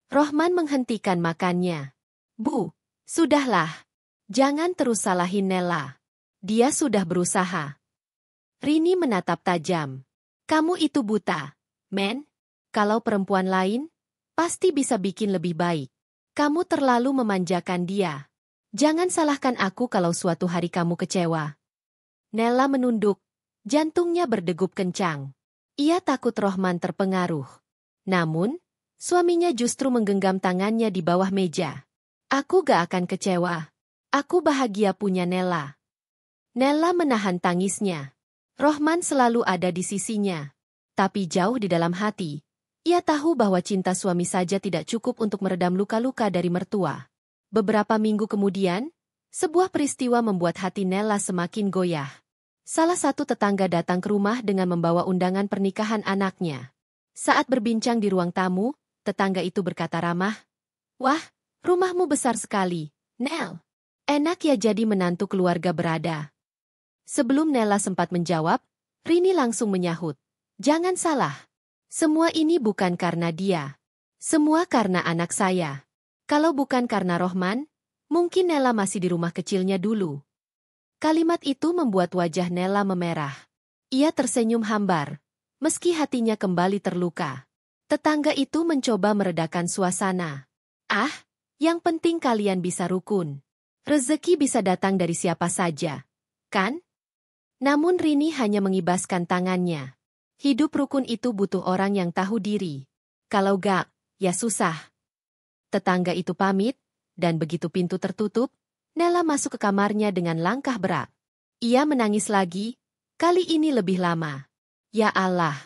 Rohman menghentikan makannya. "Bu, sudahlah. Jangan terus salahin Nela. Dia sudah berusaha." Rini menatap tajam. "Kamu itu buta, men. Kalau perempuan lain, pasti bisa bikin lebih baik. Kamu terlalu memanjakan dia. Jangan salahkan aku kalau suatu hari kamu kecewa." Nela menunduk, jantungnya berdegup kencang. Ia takut Rohman terpengaruh. Namun, suaminya justru menggenggam tangannya di bawah meja. "Aku gak akan kecewa. Aku bahagia punya Nela." Nella menahan tangisnya. Rohman selalu ada di sisinya. Tapi jauh di dalam hati, ia tahu bahwa cinta suami saja tidak cukup untuk meredam luka-luka dari mertua. Beberapa minggu kemudian, sebuah peristiwa membuat hati Nella semakin goyah. Salah satu tetangga datang ke rumah dengan membawa undangan pernikahan anaknya. Saat berbincang di ruang tamu, tetangga itu berkata ramah, "Wah, rumahmu besar sekali, Nel. Enak ya jadi menantu keluarga berada." Sebelum Nella sempat menjawab, Rini langsung menyahut, "Jangan salah. Semua ini bukan karena dia. Semua karena anak saya. Kalau bukan karena Rohman, mungkin Nella masih di rumah kecilnya dulu." Kalimat itu membuat wajah Nella memerah. Ia tersenyum hambar, meski hatinya kembali terluka. Tetangga itu mencoba meredakan suasana. "Ah, yang penting kalian bisa rukun. Rezeki bisa datang dari siapa saja, kan?" Namun Rini hanya mengibaskan tangannya. Hidup rukun itu butuh orang yang tahu diri. Kalau gak, ya susah. Tetangga itu pamit, dan begitu pintu tertutup, Nella masuk ke kamarnya dengan langkah berat. Ia menangis lagi, kali ini lebih lama. "Ya Allah,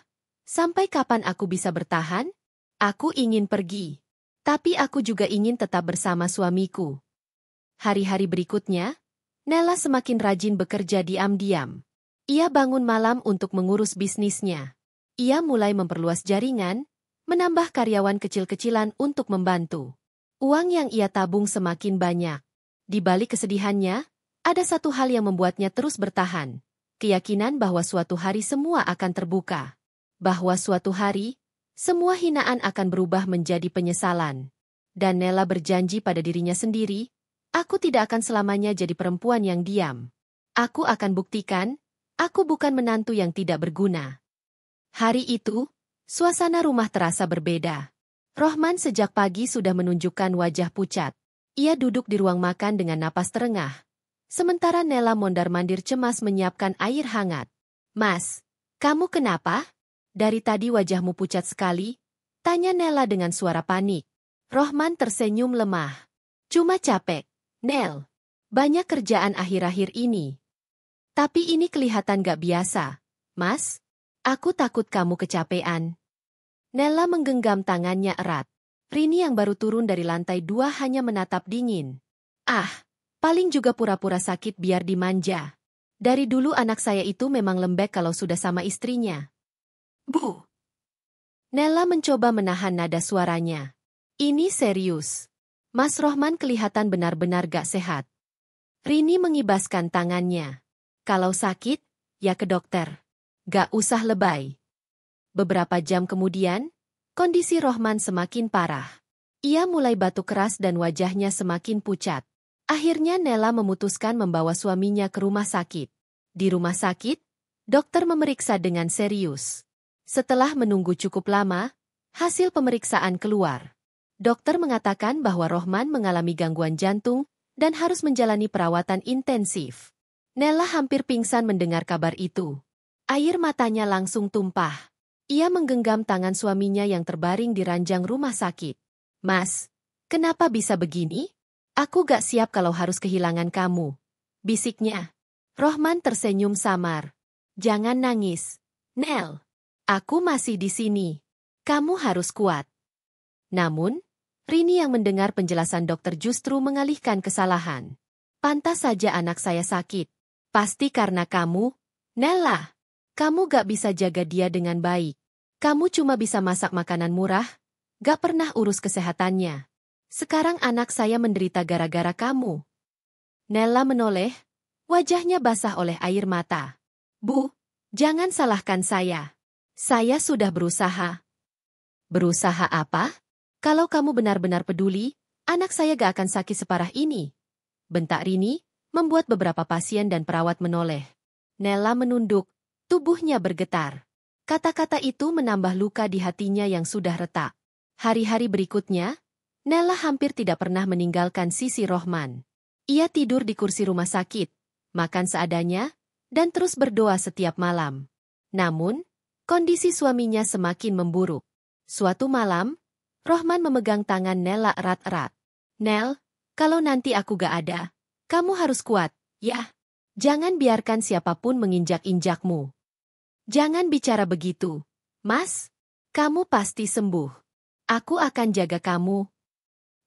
sampai kapan aku bisa bertahan? Aku ingin pergi. Tapi aku juga ingin tetap bersama suamiku." Hari-hari berikutnya, Nella semakin rajin bekerja diam-diam. Ia bangun malam untuk mengurus bisnisnya. Ia mulai memperluas jaringan, menambah karyawan kecil-kecilan untuk membantu. Uang yang ia tabung semakin banyak. Di balik kesedihannya, ada satu hal yang membuatnya terus bertahan. Keyakinan bahwa suatu hari semua akan terbuka. Bahwa suatu hari, semua hinaan akan berubah menjadi penyesalan. Dan Nella berjanji pada dirinya sendiri, "Aku tidak akan selamanya jadi perempuan yang diam. Aku akan buktikan, aku bukan menantu yang tidak berguna." Hari itu, suasana rumah terasa berbeda. Rohman sejak pagi sudah menunjukkan wajah pucat. Ia duduk di ruang makan dengan napas terengah. Sementara Nella mondar-mandir cemas menyiapkan air hangat. "Mas, kamu kenapa? Dari tadi wajahmu pucat sekali," tanya Nella dengan suara panik. Rohman tersenyum lemah. "Cuma capek, Nel. Banyak kerjaan akhir-akhir ini. Tapi ini kelihatan gak biasa, Mas. Aku takut kamu kecapean." Nella menggenggam tangannya erat. Rini yang baru turun dari lantai 2 hanya menatap dingin. "Ah, paling juga pura-pura sakit biar dimanja. Dari dulu anak saya itu memang lembek kalau sudah sama istrinya." "Bu." Nella mencoba menahan nada suaranya. "Ini serius. Mas Rohman kelihatan benar-benar gak sehat." Rini mengibaskan tangannya. "Kalau sakit, ya ke dokter. Gak usah lebay." Beberapa jam kemudian, kondisi Rohman semakin parah. Ia mulai batuk keras dan wajahnya semakin pucat. Akhirnya Nella memutuskan membawa suaminya ke rumah sakit. Di rumah sakit, dokter memeriksa dengan serius. Setelah menunggu cukup lama, hasil pemeriksaan keluar. Dokter mengatakan bahwa Rohman mengalami gangguan jantung dan harus menjalani perawatan intensif. Nella hampir pingsan mendengar kabar itu. Air matanya langsung tumpah. Ia menggenggam tangan suaminya yang terbaring di ranjang rumah sakit. "Mas, kenapa bisa begini? Aku gak siap kalau harus kehilangan kamu," bisiknya. Rohman tersenyum samar. "Jangan nangis, Nel. Aku masih di sini. Kamu harus kuat." Namun, Rini yang mendengar penjelasan dokter justru mengalihkan kesalahan. "Pantas saja anak saya sakit. Pasti karena kamu, Nella. Kamu gak bisa jaga dia dengan baik. Kamu cuma bisa masak makanan murah, gak pernah urus kesehatannya. Sekarang anak saya menderita gara-gara kamu." Nella menoleh, wajahnya basah oleh air mata. "Bu, jangan salahkan saya. Saya sudah berusaha." "Berusaha apa? Kalau kamu benar-benar peduli, anak saya gak akan sakit separah ini," bentak Rini, membuat beberapa pasien dan perawat menoleh. Nella menunduk, tubuhnya bergetar. Kata-kata itu menambah luka di hatinya yang sudah retak. Hari-hari berikutnya, Nella hampir tidak pernah meninggalkan sisi Rohman. Ia tidur di kursi rumah sakit, makan seadanya, dan terus berdoa setiap malam. Namun, kondisi suaminya semakin memburuk. Suatu malam, Rohman memegang tangan Nella erat-erat. "Nel, kalau nanti aku gak ada, kamu harus kuat, ya. Jangan biarkan siapapun menginjak-injakmu. Jangan bicara begitu, Mas. Kamu pasti sembuh. Aku akan jaga kamu.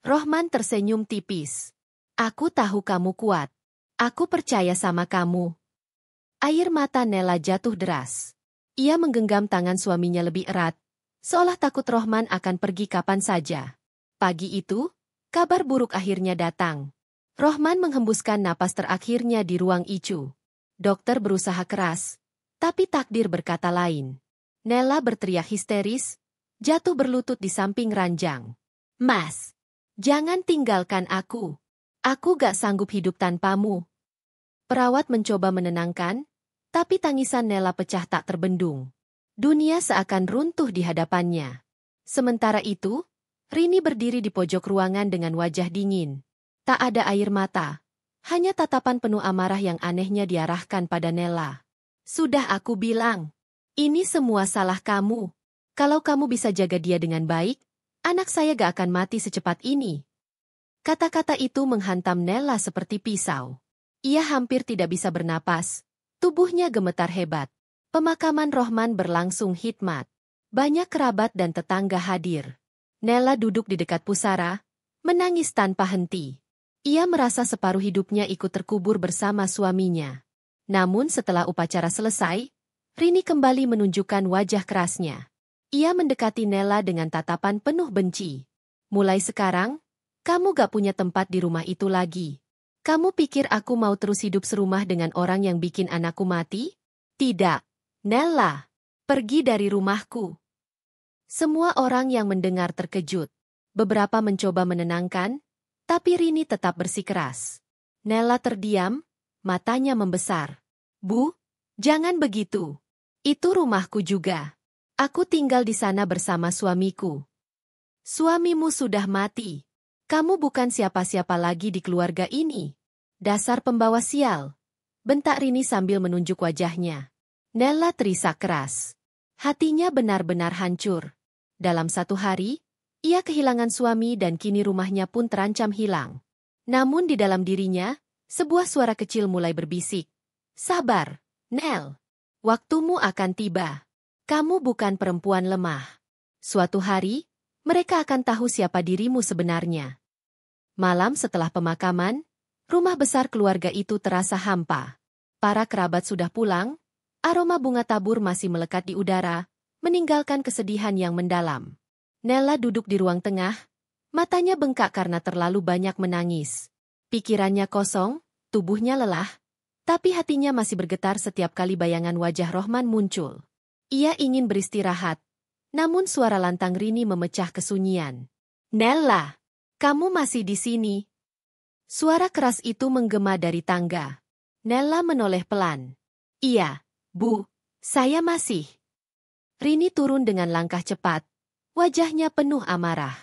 Rohman tersenyum tipis. Aku tahu kamu kuat. Aku percaya sama kamu. Air mata Nela jatuh deras. Ia menggenggam tangan suaminya lebih erat, seolah takut Rohman akan pergi kapan saja. Pagi itu, kabar buruk akhirnya datang. Rohman menghembuskan napas terakhirnya di ruang ICU. Dokter berusaha keras, tapi takdir berkata lain. Nela berteriak histeris, jatuh berlutut di samping ranjang. Mas, jangan tinggalkan aku. Aku gak sanggup hidup tanpamu. Perawat mencoba menenangkan, tapi tangisan Nela pecah tak terbendung. Dunia seakan runtuh di hadapannya. Sementara itu, Rini berdiri di pojok ruangan dengan wajah dingin. Tak ada air mata, hanya tatapan penuh amarah yang anehnya diarahkan pada Nela. Sudah aku bilang, ini semua salah kamu. Kalau kamu bisa jaga dia dengan baik, anak saya gak akan mati secepat ini. Kata-kata itu menghantam Nela seperti pisau. Ia hampir tidak bisa bernapas, tubuhnya gemetar hebat. Pemakaman Rohman berlangsung hikmat. Banyak kerabat dan tetangga hadir. Nela duduk di dekat pusara, menangis tanpa henti. Ia merasa separuh hidupnya ikut terkubur bersama suaminya. Namun setelah upacara selesai, Rini kembali menunjukkan wajah kerasnya. Ia mendekati Nela dengan tatapan penuh benci. Mulai sekarang, kamu gak punya tempat di rumah itu lagi. Kamu pikir aku mau terus hidup serumah dengan orang yang bikin anakku mati? Tidak, Nela. Pergi dari rumahku. Semua orang yang mendengar terkejut. Beberapa mencoba menenangkan, tapi Rini tetap bersikeras. Nela terdiam, matanya membesar. Bu, jangan begitu. Itu rumahku juga. Aku tinggal di sana bersama suamiku. Suamimu sudah mati. Kamu bukan siapa-siapa lagi di keluarga ini. Dasar pembawa sial. Bentak Rini sambil menunjuk wajahnya. Nela terisak keras. Hatinya benar-benar hancur. Dalam satu hari, ia kehilangan suami dan kini rumahnya pun terancam hilang. Namun di dalam dirinya, sebuah suara kecil mulai berbisik. Sabar, Nel. Waktumu akan tiba. Kamu bukan perempuan lemah. Suatu hari, mereka akan tahu siapa dirimu sebenarnya. Malam setelah pemakaman, rumah besar keluarga itu terasa hampa. Para kerabat sudah pulang, aroma bunga tabur masih melekat di udara, meninggalkan kesedihan yang mendalam. Nela duduk di ruang tengah, matanya bengkak karena terlalu banyak menangis. Pikirannya kosong, tubuhnya lelah, tapi hatinya masih bergetar setiap kali bayangan wajah Rohman muncul. Ia ingin beristirahat, namun suara lantang Rini memecah kesunyian. Nela, kamu masih di sini. Suara keras itu menggema dari tangga. Nela menoleh pelan. Iya, Bu, saya masih. Rini turun dengan langkah cepat. Wajahnya penuh amarah.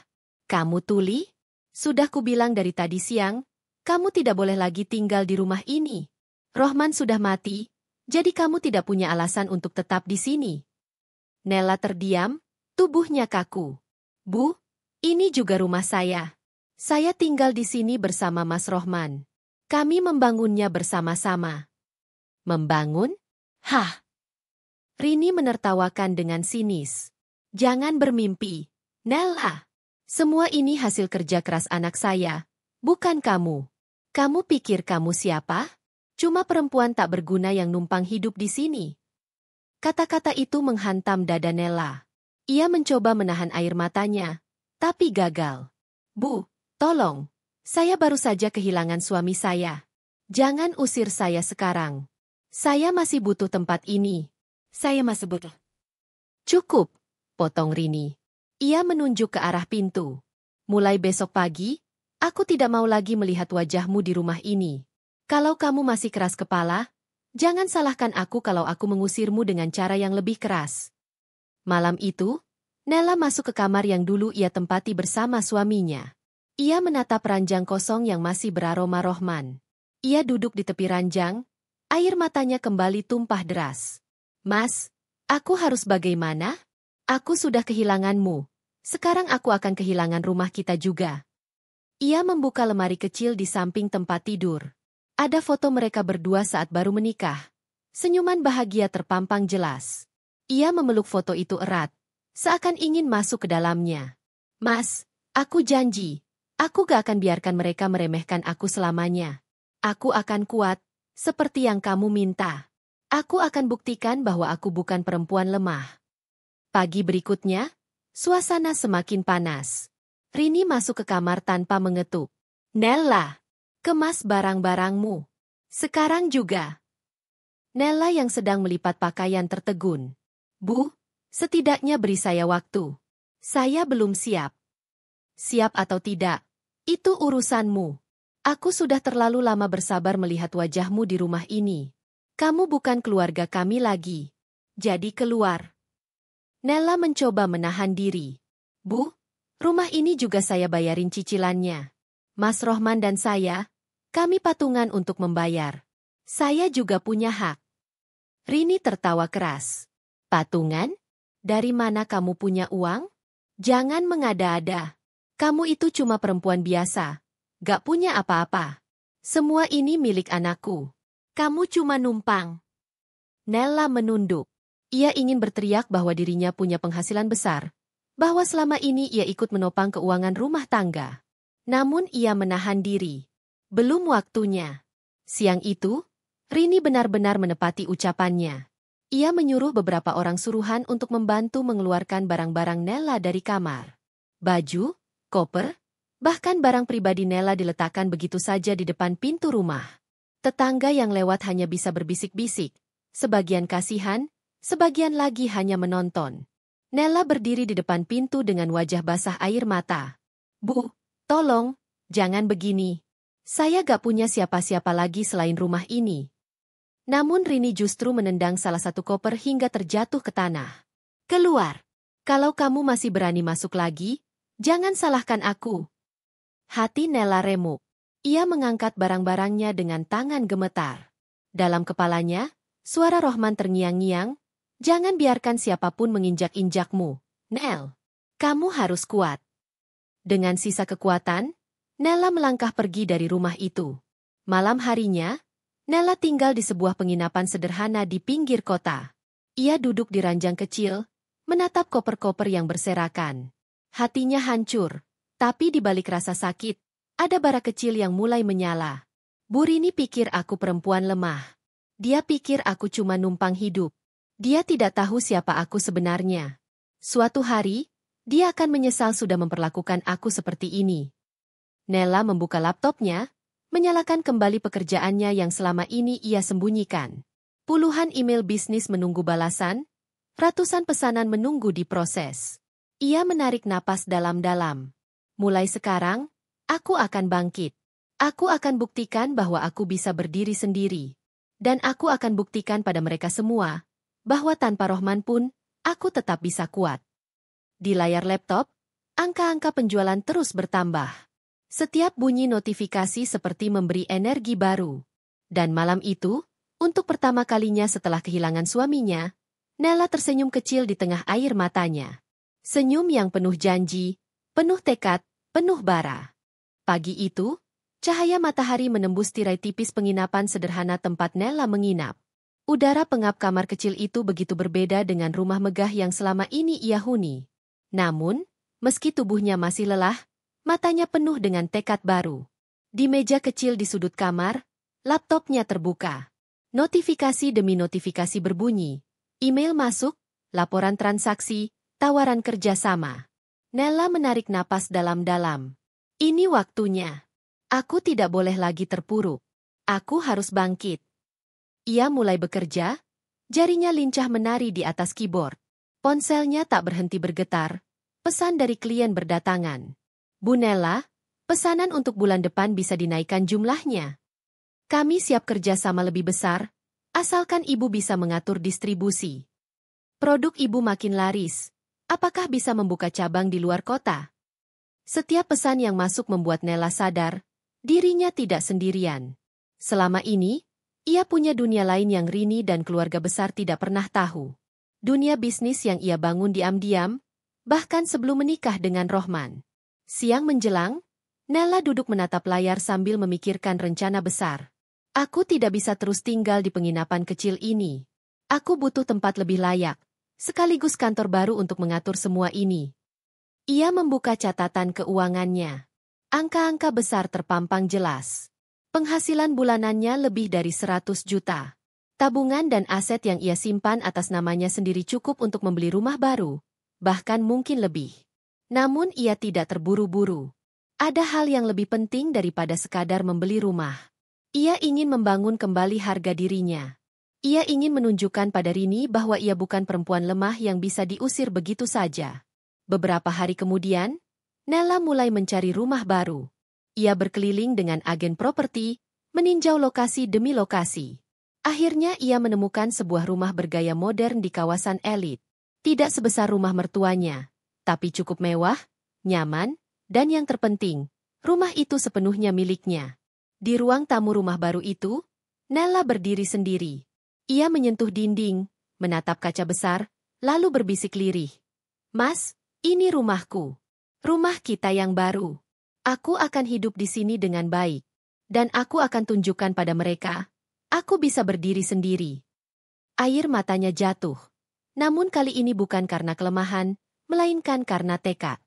Kamu tuli? Sudah kubilang dari tadi siang, kamu tidak boleh lagi tinggal di rumah ini. Rohman sudah mati, jadi kamu tidak punya alasan untuk tetap di sini. Nela terdiam, tubuhnya kaku. Bu, ini juga rumah saya. Saya tinggal di sini bersama Mas Rohman. Kami membangunnya bersama-sama. Membangun? Hah? Rini menertawakan dengan sinis. Jangan bermimpi, Nela. Semua ini hasil kerja keras anak saya, bukan kamu. Kamu pikir kamu siapa? Cuma perempuan tak berguna yang numpang hidup di sini. Kata-kata itu menghantam dada Nela. Ia mencoba menahan air matanya, tapi gagal. Bu, tolong. Saya baru saja kehilangan suami saya. Jangan usir saya sekarang. Saya masih butuh tempat ini. Saya masih butuh. Cukup, potong Rini. Ia menunjuk ke arah pintu. Mulai besok pagi, aku tidak mau lagi melihat wajahmu di rumah ini. Kalau kamu masih keras kepala, jangan salahkan aku kalau aku mengusirmu dengan cara yang lebih keras. Malam itu, Nela masuk ke kamar yang dulu ia tempati bersama suaminya. Ia menatap ranjang kosong yang masih beraroma Rohman. Ia duduk di tepi ranjang, air matanya kembali tumpah deras. Mas, aku harus bagaimana? Aku sudah kehilanganmu. Sekarang aku akan kehilangan rumah kita juga. Ia membuka lemari kecil di samping tempat tidur. Ada foto mereka berdua saat baru menikah. Senyuman bahagia terpampang jelas. Ia memeluk foto itu erat, seakan ingin masuk ke dalamnya. Mas, aku janji, aku gak akan biarkan mereka meremehkan aku selamanya. Aku akan kuat, seperti yang kamu minta. Aku akan buktikan bahwa aku bukan perempuan lemah. Pagi berikutnya, suasana semakin panas. Rini masuk ke kamar tanpa mengetuk. Nella, kemas barang-barangmu. Sekarang juga. Nella yang sedang melipat pakaian tertegun. Bu, setidaknya beri saya waktu. Saya belum siap. Siap atau tidak, itu urusanmu. Aku sudah terlalu lama bersabar melihat wajahmu di rumah ini. Kamu bukan keluarga kami lagi. Jadi keluar. Nella mencoba menahan diri. Bu, rumah ini juga saya bayarin cicilannya. Mas Rohman dan saya, kami patungan untuk membayar. Saya juga punya hak. Rini tertawa keras. Patungan? Dari mana kamu punya uang? Jangan mengada-ada. Kamu itu cuma perempuan biasa. Gak punya apa-apa. Semua ini milik anakku. Kamu cuma numpang. Nella menunduk. Ia ingin berteriak bahwa dirinya punya penghasilan besar. Bahwa selama ini ia ikut menopang keuangan rumah tangga. Namun ia menahan diri. Belum waktunya. Siang itu, Rini benar-benar menepati ucapannya. Ia menyuruh beberapa orang suruhan untuk membantu mengeluarkan barang-barang Nella dari kamar. Baju, koper, bahkan barang pribadi Nella diletakkan begitu saja di depan pintu rumah. Tetangga yang lewat hanya bisa berbisik-bisik. Sebagian kasihan, sebagian lagi hanya menonton. Nella berdiri di depan pintu dengan wajah basah air mata. Bu, tolong, jangan begini. Saya gak punya siapa-siapa lagi selain rumah ini. Namun Rini justru menendang salah satu koper hingga terjatuh ke tanah. Keluar. Kalau kamu masih berani masuk lagi, jangan salahkan aku. Hati Nella remuk. Ia mengangkat barang-barangnya dengan tangan gemetar. Dalam kepalanya, suara Rohman terngiang-ngiang, jangan biarkan siapapun menginjak-injakmu. Nel, kamu harus kuat. Dengan sisa kekuatan, Nella melangkah pergi dari rumah itu. Malam harinya, Nella tinggal di sebuah penginapan sederhana di pinggir kota. Ia duduk di ranjang kecil, menatap koper-koper yang berserakan. Hatinya hancur, tapi di balik rasa sakit, ada bara kecil yang mulai menyala. Bu Rini pikir aku perempuan lemah. Dia pikir aku cuma numpang hidup. Dia tidak tahu siapa aku sebenarnya. Suatu hari, dia akan menyesal sudah memperlakukan aku seperti ini. Nella membuka laptopnya, menyalakan kembali pekerjaannya yang selama ini ia sembunyikan. Puluhan email bisnis menunggu balasan, ratusan pesanan menunggu diproses. Ia menarik napas dalam-dalam. Mulai sekarang, aku akan bangkit. Aku akan buktikan bahwa aku bisa berdiri sendiri. Dan aku akan buktikan pada mereka semua, bahwa tanpa Rohman pun, aku tetap bisa kuat. Di layar laptop, angka-angka penjualan terus bertambah. Setiap bunyi notifikasi seperti memberi energi baru. Dan malam itu, untuk pertama kalinya setelah kehilangan suaminya, Nella tersenyum kecil di tengah air matanya. Senyum yang penuh janji, penuh tekad, penuh bara. Pagi itu, cahaya matahari menembus tirai tipis penginapan sederhana tempat Nella menginap. Udara pengap kamar kecil itu begitu berbeda dengan rumah megah yang selama ini ia huni. Namun, meski tubuhnya masih lelah, matanya penuh dengan tekad baru. Di meja kecil di sudut kamar, laptopnya terbuka. Notifikasi demi notifikasi berbunyi. Email masuk, laporan transaksi, tawaran kerjasama. Nella menarik napas dalam-dalam. Ini waktunya. Aku tidak boleh lagi terpuruk. Aku harus bangkit. Ia mulai bekerja, jarinya lincah menari di atas keyboard. Ponselnya tak berhenti bergetar. Pesan dari klien berdatangan. Bu Nella, pesanan untuk bulan depan bisa dinaikkan jumlahnya. Kami siap kerja sama lebih besar, asalkan Ibu bisa mengatur distribusi. Produk Ibu makin laris, apakah bisa membuka cabang di luar kota? Setiap pesan yang masuk membuat Nella sadar, dirinya tidak sendirian. Selama ini, ia punya dunia lain yang Rini dan keluarga besar tidak pernah tahu. Dunia bisnis yang ia bangun diam-diam, bahkan sebelum menikah dengan Rohman. Siang menjelang, Nella duduk menatap layar sambil memikirkan rencana besar. Aku tidak bisa terus tinggal di penginapan kecil ini. Aku butuh tempat lebih layak, sekaligus kantor baru untuk mengatur semua ini. Ia membuka catatan keuangannya. Angka-angka besar terpampang jelas. Penghasilan bulanannya lebih dari 100 juta. Tabungan dan aset yang ia simpan atas namanya sendiri cukup untuk membeli rumah baru, bahkan mungkin lebih. Namun ia tidak terburu-buru. Ada hal yang lebih penting daripada sekadar membeli rumah. Ia ingin membangun kembali harga dirinya. Ia ingin menunjukkan pada Rini bahwa ia bukan perempuan lemah yang bisa diusir begitu saja. Beberapa hari kemudian, Nella mulai mencari rumah baru. Ia berkeliling dengan agen properti, meninjau lokasi demi lokasi. Akhirnya ia menemukan sebuah rumah bergaya modern di kawasan elit. Tidak sebesar rumah mertuanya, tapi cukup mewah, nyaman, dan yang terpenting, rumah itu sepenuhnya miliknya. Di ruang tamu rumah baru itu, Nella berdiri sendiri. Ia menyentuh dinding, menatap kaca besar, lalu berbisik lirih. "Mas, ini rumahku. Rumah kita yang baru. Aku akan hidup di sini dengan baik. Dan aku akan tunjukkan pada mereka, aku bisa berdiri sendiri." Air matanya jatuh. Namun kali ini bukan karena kelemahan, melainkan karena tekad.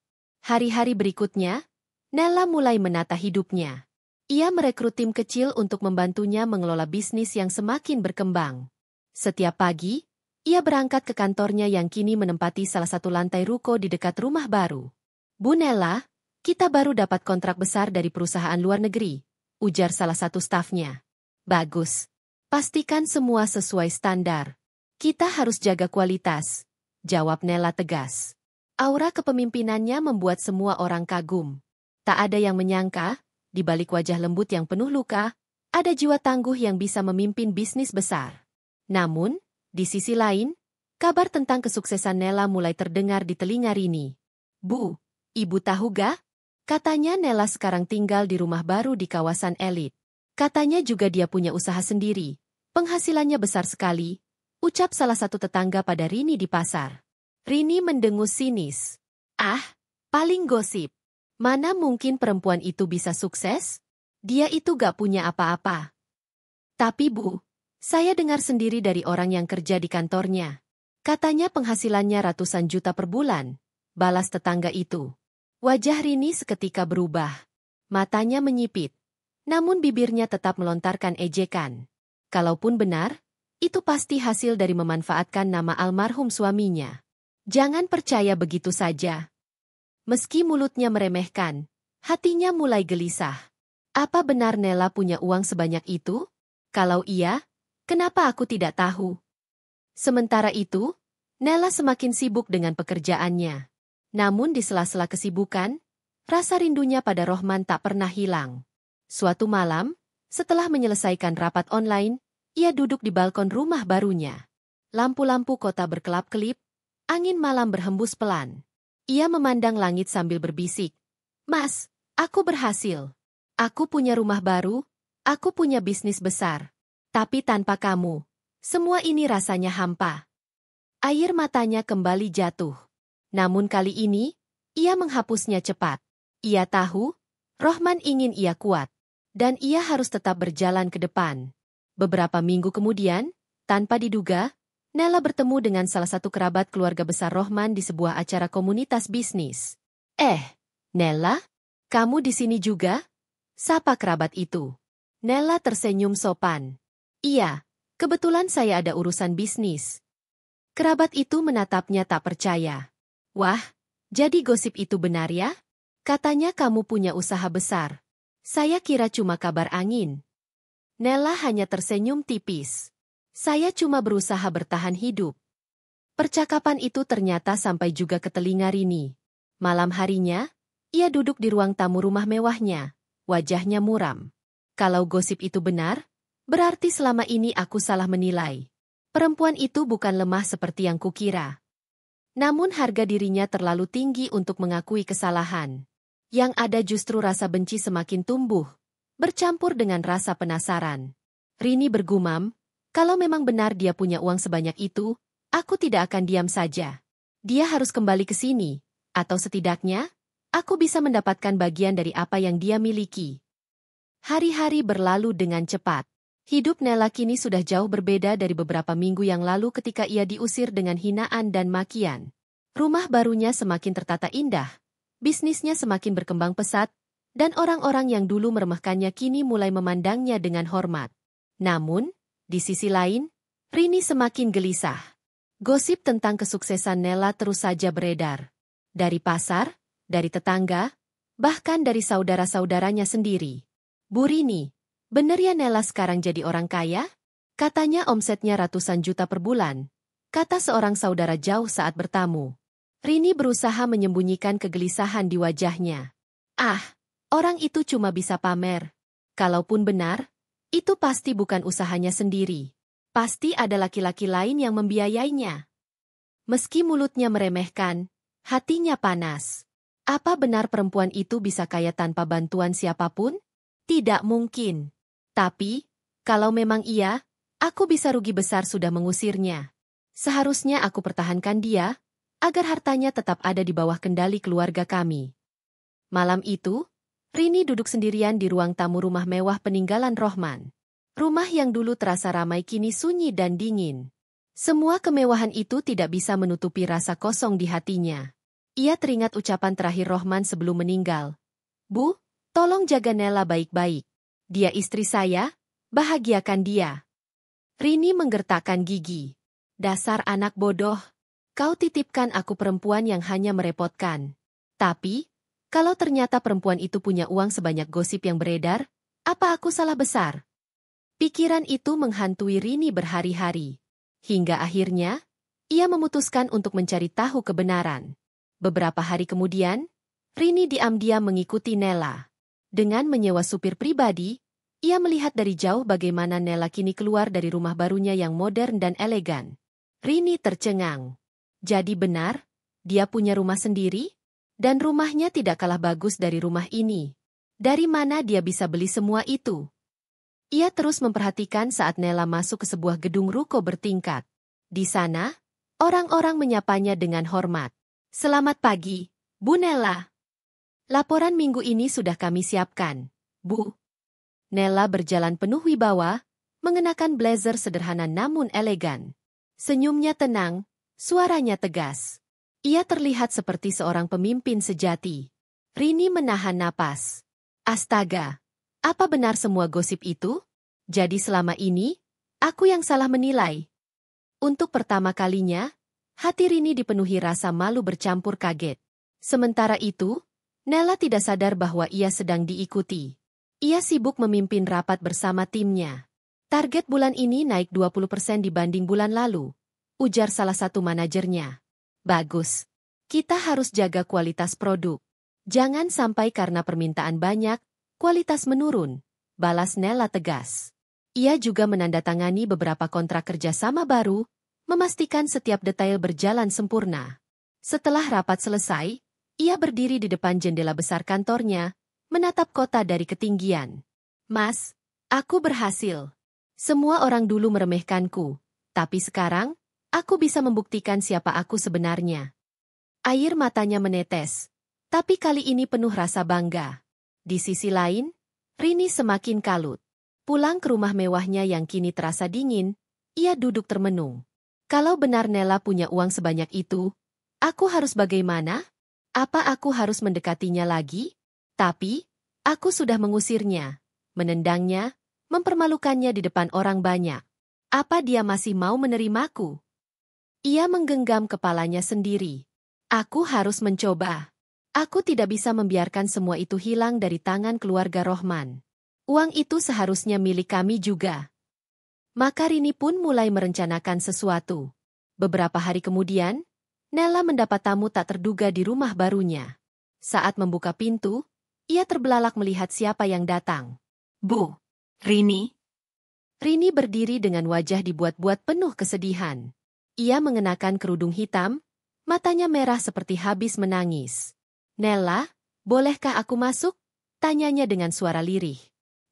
Hari-hari berikutnya, Nella mulai menata hidupnya. Ia merekrut tim kecil untuk membantunya mengelola bisnis yang semakin berkembang. Setiap pagi, ia berangkat ke kantornya yang kini menempati salah satu lantai ruko di dekat rumah baru. "Bu Nella, kita baru dapat kontrak besar dari perusahaan luar negeri," ujar salah satu stafnya. "Bagus. Pastikan semua sesuai standar. Kita harus jaga kualitas," jawab Nella tegas. Aura kepemimpinannya membuat semua orang kagum. Tak ada yang menyangka, di balik wajah lembut yang penuh luka, ada jiwa tangguh yang bisa memimpin bisnis besar. Namun, di sisi lain, kabar tentang kesuksesan Nella mulai terdengar di telinga Rini. "Bu, ibu tahu gak? Katanya Nella sekarang tinggal di rumah baru di kawasan elit. Katanya juga dia punya usaha sendiri. Penghasilannya besar sekali," ucap salah satu tetangga pada Rini di pasar. Rini mendengus sinis. "Ah, paling gosip. Mana mungkin perempuan itu bisa sukses? Dia itu gak punya apa-apa." "Tapi Bu, saya dengar sendiri dari orang yang kerja di kantornya. Katanya penghasilannya ratusan juta per bulan," balas tetangga itu. Wajah Rini seketika berubah. Matanya menyipit. Namun bibirnya tetap melontarkan ejekan. Kalaupun benar, itu pasti hasil dari memanfaatkan nama almarhum suaminya. Jangan percaya begitu saja. Meski mulutnya meremehkan, hatinya mulai gelisah. Apa benar Nella punya uang sebanyak itu? Kalau iya, kenapa aku tidak tahu? Sementara itu, Nella semakin sibuk dengan pekerjaannya. Namun di sela-sela kesibukan, rasa rindunya pada Rohman tak pernah hilang. Suatu malam, setelah menyelesaikan rapat online, ia duduk di balkon rumah barunya. Lampu-lampu kota berkelap-kelip, angin malam berhembus pelan. Ia memandang langit sambil berbisik, "Mas, aku berhasil. Aku punya rumah baru, aku punya bisnis besar. Tapi tanpa kamu, semua ini rasanya hampa." Air matanya kembali jatuh. Namun kali ini, ia menghapusnya cepat. Ia tahu, Rohman ingin ia kuat. Dan ia harus tetap berjalan ke depan. Beberapa minggu kemudian, tanpa diduga, Nella bertemu dengan salah satu kerabat keluarga besar Rohman di sebuah acara komunitas bisnis. Nella? Kamu di sini juga?" sapa kerabat itu. Nella tersenyum sopan. "Iya, kebetulan saya ada urusan bisnis." Kerabat itu menatapnya tak percaya. "Wah, jadi gosip itu benar ya? Katanya kamu punya usaha besar. Saya kira cuma kabar angin." Nella hanya tersenyum tipis. "Saya cuma berusaha bertahan hidup." Percakapan itu ternyata sampai juga ke telinga Rini. Malam harinya, ia duduk di ruang tamu rumah mewahnya. Wajahnya muram. Kalau gosip itu benar, berarti selama ini aku salah menilai. Perempuan itu bukan lemah seperti yang kukira. Namun harga dirinya terlalu tinggi untuk mengakui kesalahan. Yang ada justru rasa benci semakin tumbuh, bercampur dengan rasa penasaran. Rini bergumam, kalau memang benar dia punya uang sebanyak itu, aku tidak akan diam saja. Dia harus kembali ke sini, atau setidaknya, aku bisa mendapatkan bagian dari apa yang dia miliki. Hari-hari berlalu dengan cepat. Hidup Nella kini sudah jauh berbeda dari beberapa minggu yang lalu ketika ia diusir dengan hinaan dan makian. Rumah barunya semakin tertata indah, bisnisnya semakin berkembang pesat, dan orang-orang yang dulu meremehkannya kini mulai memandangnya dengan hormat. Namun, di sisi lain, Rini semakin gelisah. Gosip tentang kesuksesan Nella terus saja beredar. Dari pasar, dari tetangga, bahkan dari saudara-saudaranya sendiri. Bu Rini, bener ya Nella sekarang jadi orang kaya? Katanya omsetnya ratusan juta per bulan, kata seorang saudara jauh saat bertamu. Rini berusaha menyembunyikan kegelisahan di wajahnya. Ah, orang itu cuma bisa pamer. Kalaupun benar, itu pasti bukan usahanya sendiri. Pasti ada laki-laki lain yang membiayainya. Meski mulutnya meremehkan, hatinya panas. Apa benar perempuan itu bisa kaya tanpa bantuan siapapun? Tidak mungkin. Tapi, kalau memang iya, aku bisa rugi besar sudah mengusirnya. Seharusnya aku pertahankan dia, agar hartanya tetap ada di bawah kendali keluarga kami. Malam itu, Rini duduk sendirian di ruang tamu rumah mewah peninggalan Rohman. Rumah yang dulu terasa ramai kini sunyi dan dingin. Semua kemewahan itu tidak bisa menutupi rasa kosong di hatinya. Ia teringat ucapan terakhir Rohman sebelum meninggal. Bu, tolong jaga Nella baik-baik. Dia istri saya, bahagiakan dia. Rini menggertakkan gigi. Dasar anak bodoh. Kau titipkan aku perempuan yang hanya merepotkan. Tapi, kalau ternyata perempuan itu punya uang sebanyak gosip yang beredar, apa aku salah besar? Pikiran itu menghantui Rini berhari-hari. Hingga akhirnya, ia memutuskan untuk mencari tahu kebenaran. Beberapa hari kemudian, Rini diam-diam mengikuti Nella. Dengan menyewa supir pribadi, ia melihat dari jauh bagaimana Nella kini keluar dari rumah barunya yang modern dan elegan. Rini tercengang. Jadi benar, dia punya rumah sendiri? Dan rumahnya tidak kalah bagus dari rumah ini. Dari mana dia bisa beli semua itu? Ia terus memperhatikan saat Nella masuk ke sebuah gedung ruko bertingkat. Di sana, orang-orang menyapanya dengan hormat. Selamat pagi, Bu Nella. Laporan minggu ini sudah kami siapkan, Bu. Nella berjalan penuh wibawa, mengenakan blazer sederhana namun elegan. Senyumnya tenang, suaranya tegas. Ia terlihat seperti seorang pemimpin sejati. Rini menahan napas. Astaga! Apa benar semua gosip itu? Jadi selama ini, aku yang salah menilai. Untuk pertama kalinya, hati Rini dipenuhi rasa malu bercampur kaget. Sementara itu, Nella tidak sadar bahwa ia sedang diikuti. Ia sibuk memimpin rapat bersama timnya. Target bulan ini naik 20% dibanding bulan lalu, ujar salah satu manajernya. Bagus. Kita harus jaga kualitas produk. Jangan sampai karena permintaan banyak, kualitas menurun, balas Nella tegas. Ia juga menandatangani beberapa kontrak kerjasama baru, memastikan setiap detail berjalan sempurna. Setelah rapat selesai, ia berdiri di depan jendela besar kantornya, menatap kota dari ketinggian. Mas, aku berhasil. Semua orang dulu meremehkanku, tapi sekarang, aku bisa membuktikan siapa aku sebenarnya. Air matanya menetes, tapi kali ini penuh rasa bangga. Di sisi lain, Rini semakin kalut. Pulang ke rumah mewahnya yang kini terasa dingin, ia duduk termenung. Kalau benar Nella punya uang sebanyak itu, aku harus bagaimana? Apa aku harus mendekatinya lagi? Tapi, aku sudah mengusirnya, menendangnya, mempermalukannya di depan orang banyak. Apa dia masih mau menerimaku? Ia menggenggam kepalanya sendiri. Aku harus mencoba. Aku tidak bisa membiarkan semua itu hilang dari tangan keluarga Rohman. Uang itu seharusnya milik kami juga. Maka Rini pun mulai merencanakan sesuatu. Beberapa hari kemudian, Nella mendapat tamu tak terduga di rumah barunya. Saat membuka pintu, ia terbelalak melihat siapa yang datang. Bu, Rini. Rini berdiri dengan wajah dibuat-buat penuh kesedihan. Ia mengenakan kerudung hitam, matanya merah seperti habis menangis. Nella, bolehkah aku masuk? Tanyanya dengan suara lirih.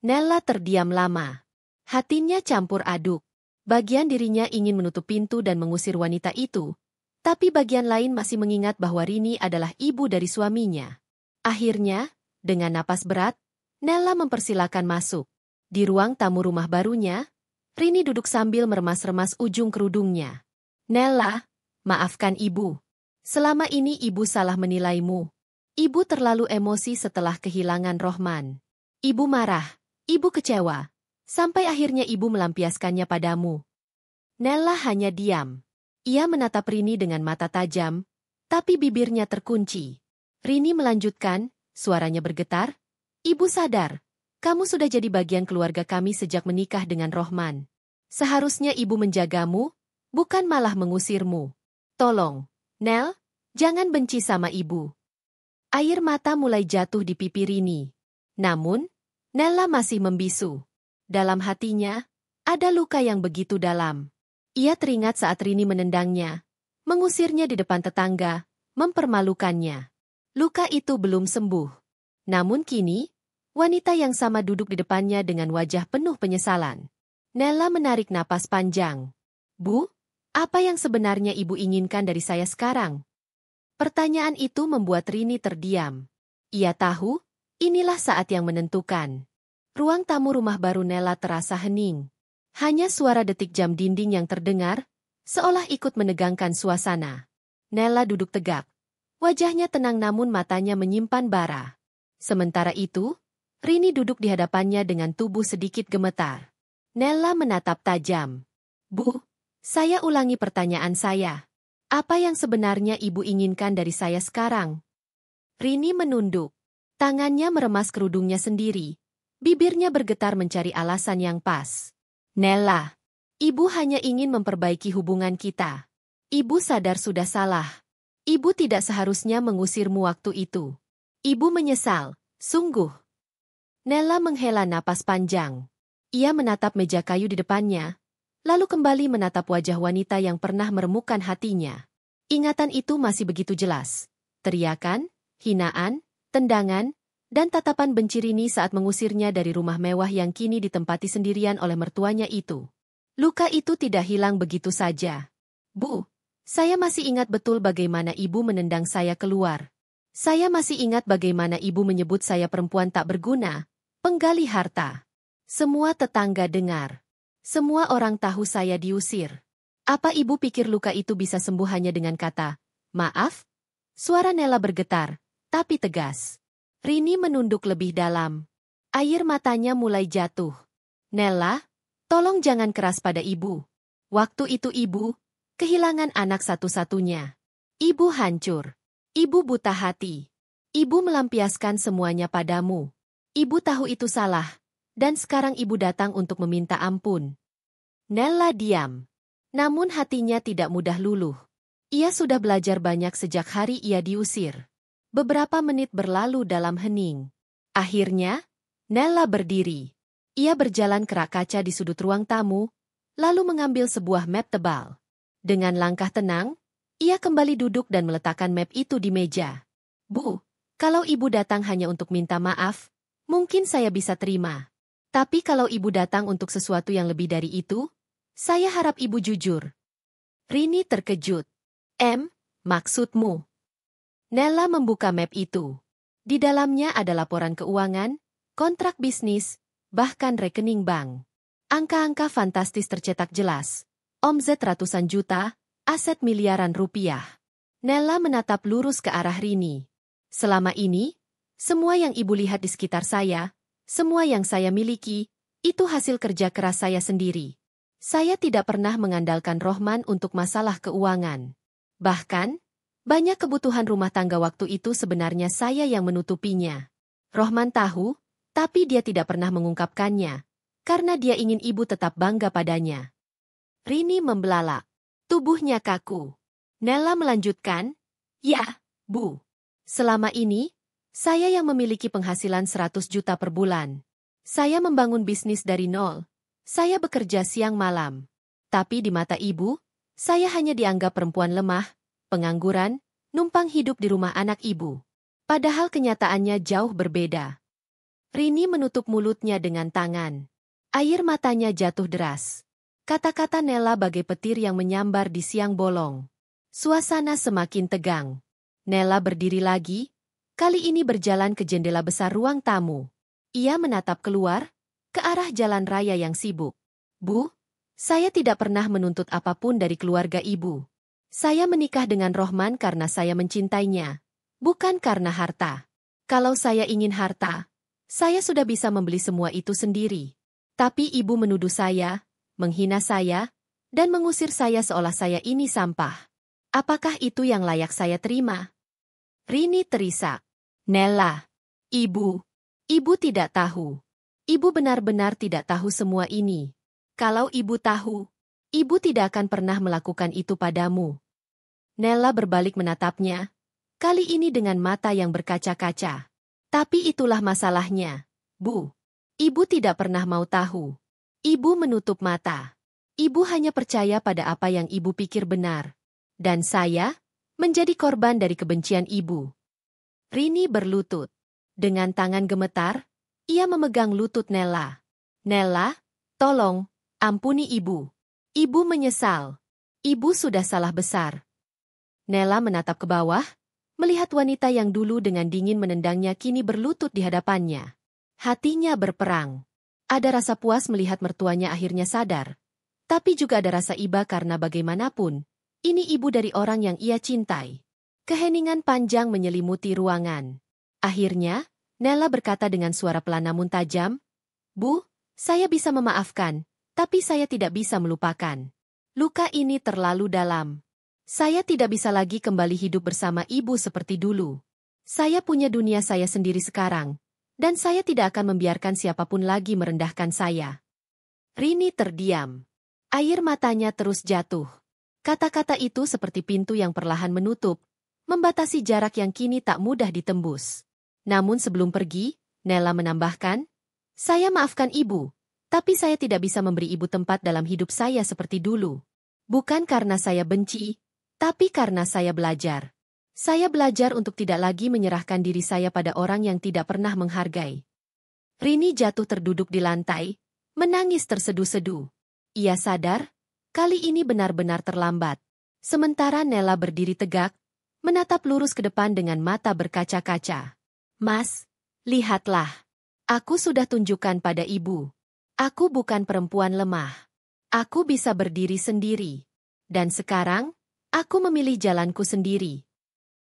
Nella terdiam lama. Hatinya campur aduk. Bagian dirinya ingin menutup pintu dan mengusir wanita itu, tapi bagian lain masih mengingat bahwa Rini adalah ibu dari suaminya. Akhirnya, dengan napas berat, Nella mempersilakan masuk. Di ruang tamu rumah barunya, Rini duduk sambil meremas-remas ujung kerudungnya. Nella, maafkan ibu. Selama ini ibu salah menilaimu. Ibu terlalu emosi setelah kehilangan Rohman. Ibu marah, ibu kecewa. Sampai akhirnya ibu melampiaskannya padamu. Nella hanya diam. Ia menatap Rini dengan mata tajam, tapi bibirnya terkunci. Rini melanjutkan, suaranya bergetar. Ibu sadar, kamu sudah jadi bagian keluarga kami sejak menikah dengan Rohman. Seharusnya ibu menjagamu, bukan malah mengusirmu. Tolong, Nel, jangan benci sama ibu. Air mata mulai jatuh di pipi Rini. Namun, Nella masih membisu. Dalam hatinya, ada luka yang begitu dalam. Ia teringat saat Rini menendangnya, mengusirnya di depan tetangga, mempermalukannya. Luka itu belum sembuh. Namun kini, wanita yang sama duduk di depannya dengan wajah penuh penyesalan. Nella menarik napas panjang. Bu, apa yang sebenarnya ibu inginkan dari saya sekarang? Pertanyaan itu membuat Rini terdiam. Ia tahu, inilah saat yang menentukan. Ruang tamu rumah baru Nella terasa hening. Hanya suara detik jam dinding yang terdengar, seolah ikut menegangkan suasana. Nella duduk tegak. Wajahnya tenang namun matanya menyimpan bara. Sementara itu, Rini duduk di hadapannya dengan tubuh sedikit gemetar. Nella menatap tajam. Bu, saya ulangi pertanyaan saya. Apa yang sebenarnya ibu inginkan dari saya sekarang? Rini menunduk. Tangannya meremas kerudungnya sendiri. Bibirnya bergetar mencari alasan yang pas. Nella, ibu hanya ingin memperbaiki hubungan kita. Ibu sadar sudah salah. Ibu tidak seharusnya mengusirmu waktu itu. Ibu menyesal, sungguh. Nella menghela napas panjang. Ia menatap meja kayu di depannya, lalu kembali menatap wajah wanita yang pernah meremukkan hatinya. Ingatan itu masih begitu jelas. Teriakan, hinaan, tendangan, dan tatapan benci Rini saat mengusirnya dari rumah mewah yang kini ditempati sendirian oleh mertuanya itu. Luka itu tidak hilang begitu saja. Bu, saya masih ingat betul bagaimana ibu menendang saya keluar. Saya masih ingat bagaimana ibu menyebut saya perempuan tak berguna, penggali harta. Semua tetangga dengar. Semua orang tahu saya diusir. Apa ibu pikir luka itu bisa sembuh hanya dengan kata, maaf? Suara Nella bergetar, tapi tegas. Rini menunduk lebih dalam. Air matanya mulai jatuh. Nella, tolong jangan keras pada ibu. Waktu itu ibu kehilangan anak satu-satunya. Ibu hancur. Ibu buta hati. Ibu melampiaskan semuanya padamu. Ibu tahu itu salah, dan sekarang ibu datang untuk meminta ampun. Nella diam. Namun hatinya tidak mudah luluh. Ia sudah belajar banyak sejak hari ia diusir. Beberapa menit berlalu dalam hening. Akhirnya, Nella berdiri. Ia berjalan ke rak kaca di sudut ruang tamu, lalu mengambil sebuah map tebal. Dengan langkah tenang, ia kembali duduk dan meletakkan map itu di meja. Bu, kalau ibu datang hanya untuk minta maaf, mungkin saya bisa terima. Tapi kalau ibu datang untuk sesuatu yang lebih dari itu, saya harap ibu jujur. Rini terkejut. Maksudmu? Nella membuka map itu. Di dalamnya ada laporan keuangan, kontrak bisnis, bahkan rekening bank. Angka-angka fantastis tercetak jelas. Omzet ratusan juta, aset miliaran rupiah. Nella menatap lurus ke arah Rini. Selama ini, semua yang ibu lihat di sekitar saya, semua yang saya miliki, itu hasil kerja keras saya sendiri. Saya tidak pernah mengandalkan Rohman untuk masalah keuangan. Bahkan, banyak kebutuhan rumah tangga waktu itu sebenarnya saya yang menutupinya. Rohman tahu, tapi dia tidak pernah mengungkapkannya, karena dia ingin ibu tetap bangga padanya. Rini membelalak. Tubuhnya kaku. Nella melanjutkan, ya, Bu. Selama ini, saya yang memiliki penghasilan 100 juta per bulan. Saya membangun bisnis dari nol. Saya bekerja siang malam. Tapi di mata ibu, saya hanya dianggap perempuan lemah, pengangguran, numpang hidup di rumah anak ibu. Padahal kenyataannya jauh berbeda. Rini menutup mulutnya dengan tangan. Air matanya jatuh deras. Kata-kata Nella bagai petir yang menyambar di siang bolong. Suasana semakin tegang. Nella berdiri lagi, kali ini berjalan ke jendela besar ruang tamu. Ia menatap keluar, ke arah jalan raya yang sibuk. Bu, saya tidak pernah menuntut apapun dari keluarga ibu. Saya menikah dengan Rohman karena saya mencintainya, bukan karena harta. Kalau saya ingin harta, saya sudah bisa membeli semua itu sendiri. Tapi ibu menuduh saya, menghina saya, dan mengusir saya seolah saya ini sampah. Apakah itu yang layak saya terima? Rini terisak. Nella, ibu tidak tahu. Ibu benar-benar tidak tahu semua ini. Kalau ibu tahu, ibu tidak akan pernah melakukan itu padamu. Nella berbalik menatapnya, kali ini dengan mata yang berkaca-kaca. Tapi itulah masalahnya, Bu. Ibu tidak pernah mau tahu. Ibu menutup mata. Ibu hanya percaya pada apa yang ibu pikir benar. Dan saya menjadi korban dari kebencian ibu. Rini berlutut. Dengan tangan gemetar, ia memegang lutut Nella. Nella, tolong, ampuni ibu. Ibu menyesal. Ibu sudah salah besar. Nella menatap ke bawah, melihat wanita yang dulu dengan dingin menendangnya kini berlutut di hadapannya. Hatinya berperang. Ada rasa puas melihat mertuanya akhirnya sadar. Tapi juga ada rasa iba karena bagaimanapun, ini ibu dari orang yang ia cintai. Keheningan panjang menyelimuti ruangan. Akhirnya, Nella berkata dengan suara pelan namun tajam, Bu, saya bisa memaafkan, tapi saya tidak bisa melupakan. Luka ini terlalu dalam. Saya tidak bisa lagi kembali hidup bersama ibu seperti dulu. Saya punya dunia saya sendiri sekarang, dan saya tidak akan membiarkan siapapun lagi merendahkan saya. Rini terdiam. Air matanya terus jatuh. Kata-kata itu seperti pintu yang perlahan menutup, membatasi jarak yang kini tak mudah ditembus. Namun sebelum pergi, Nella menambahkan, saya maafkan ibu, tapi saya tidak bisa memberi ibu tempat dalam hidup saya seperti dulu. Bukan karena saya benci, tapi karena saya belajar. Saya belajar untuk tidak lagi menyerahkan diri saya pada orang yang tidak pernah menghargai. Rini jatuh terduduk di lantai, menangis terseduh-seduh. Ia sadar, kali ini benar-benar terlambat. Sementara Nella berdiri tegak, menatap lurus ke depan dengan mata berkaca-kaca. Mas, lihatlah. Aku sudah tunjukkan pada ibu. Aku bukan perempuan lemah. Aku bisa berdiri sendiri. Dan sekarang, aku memilih jalanku sendiri.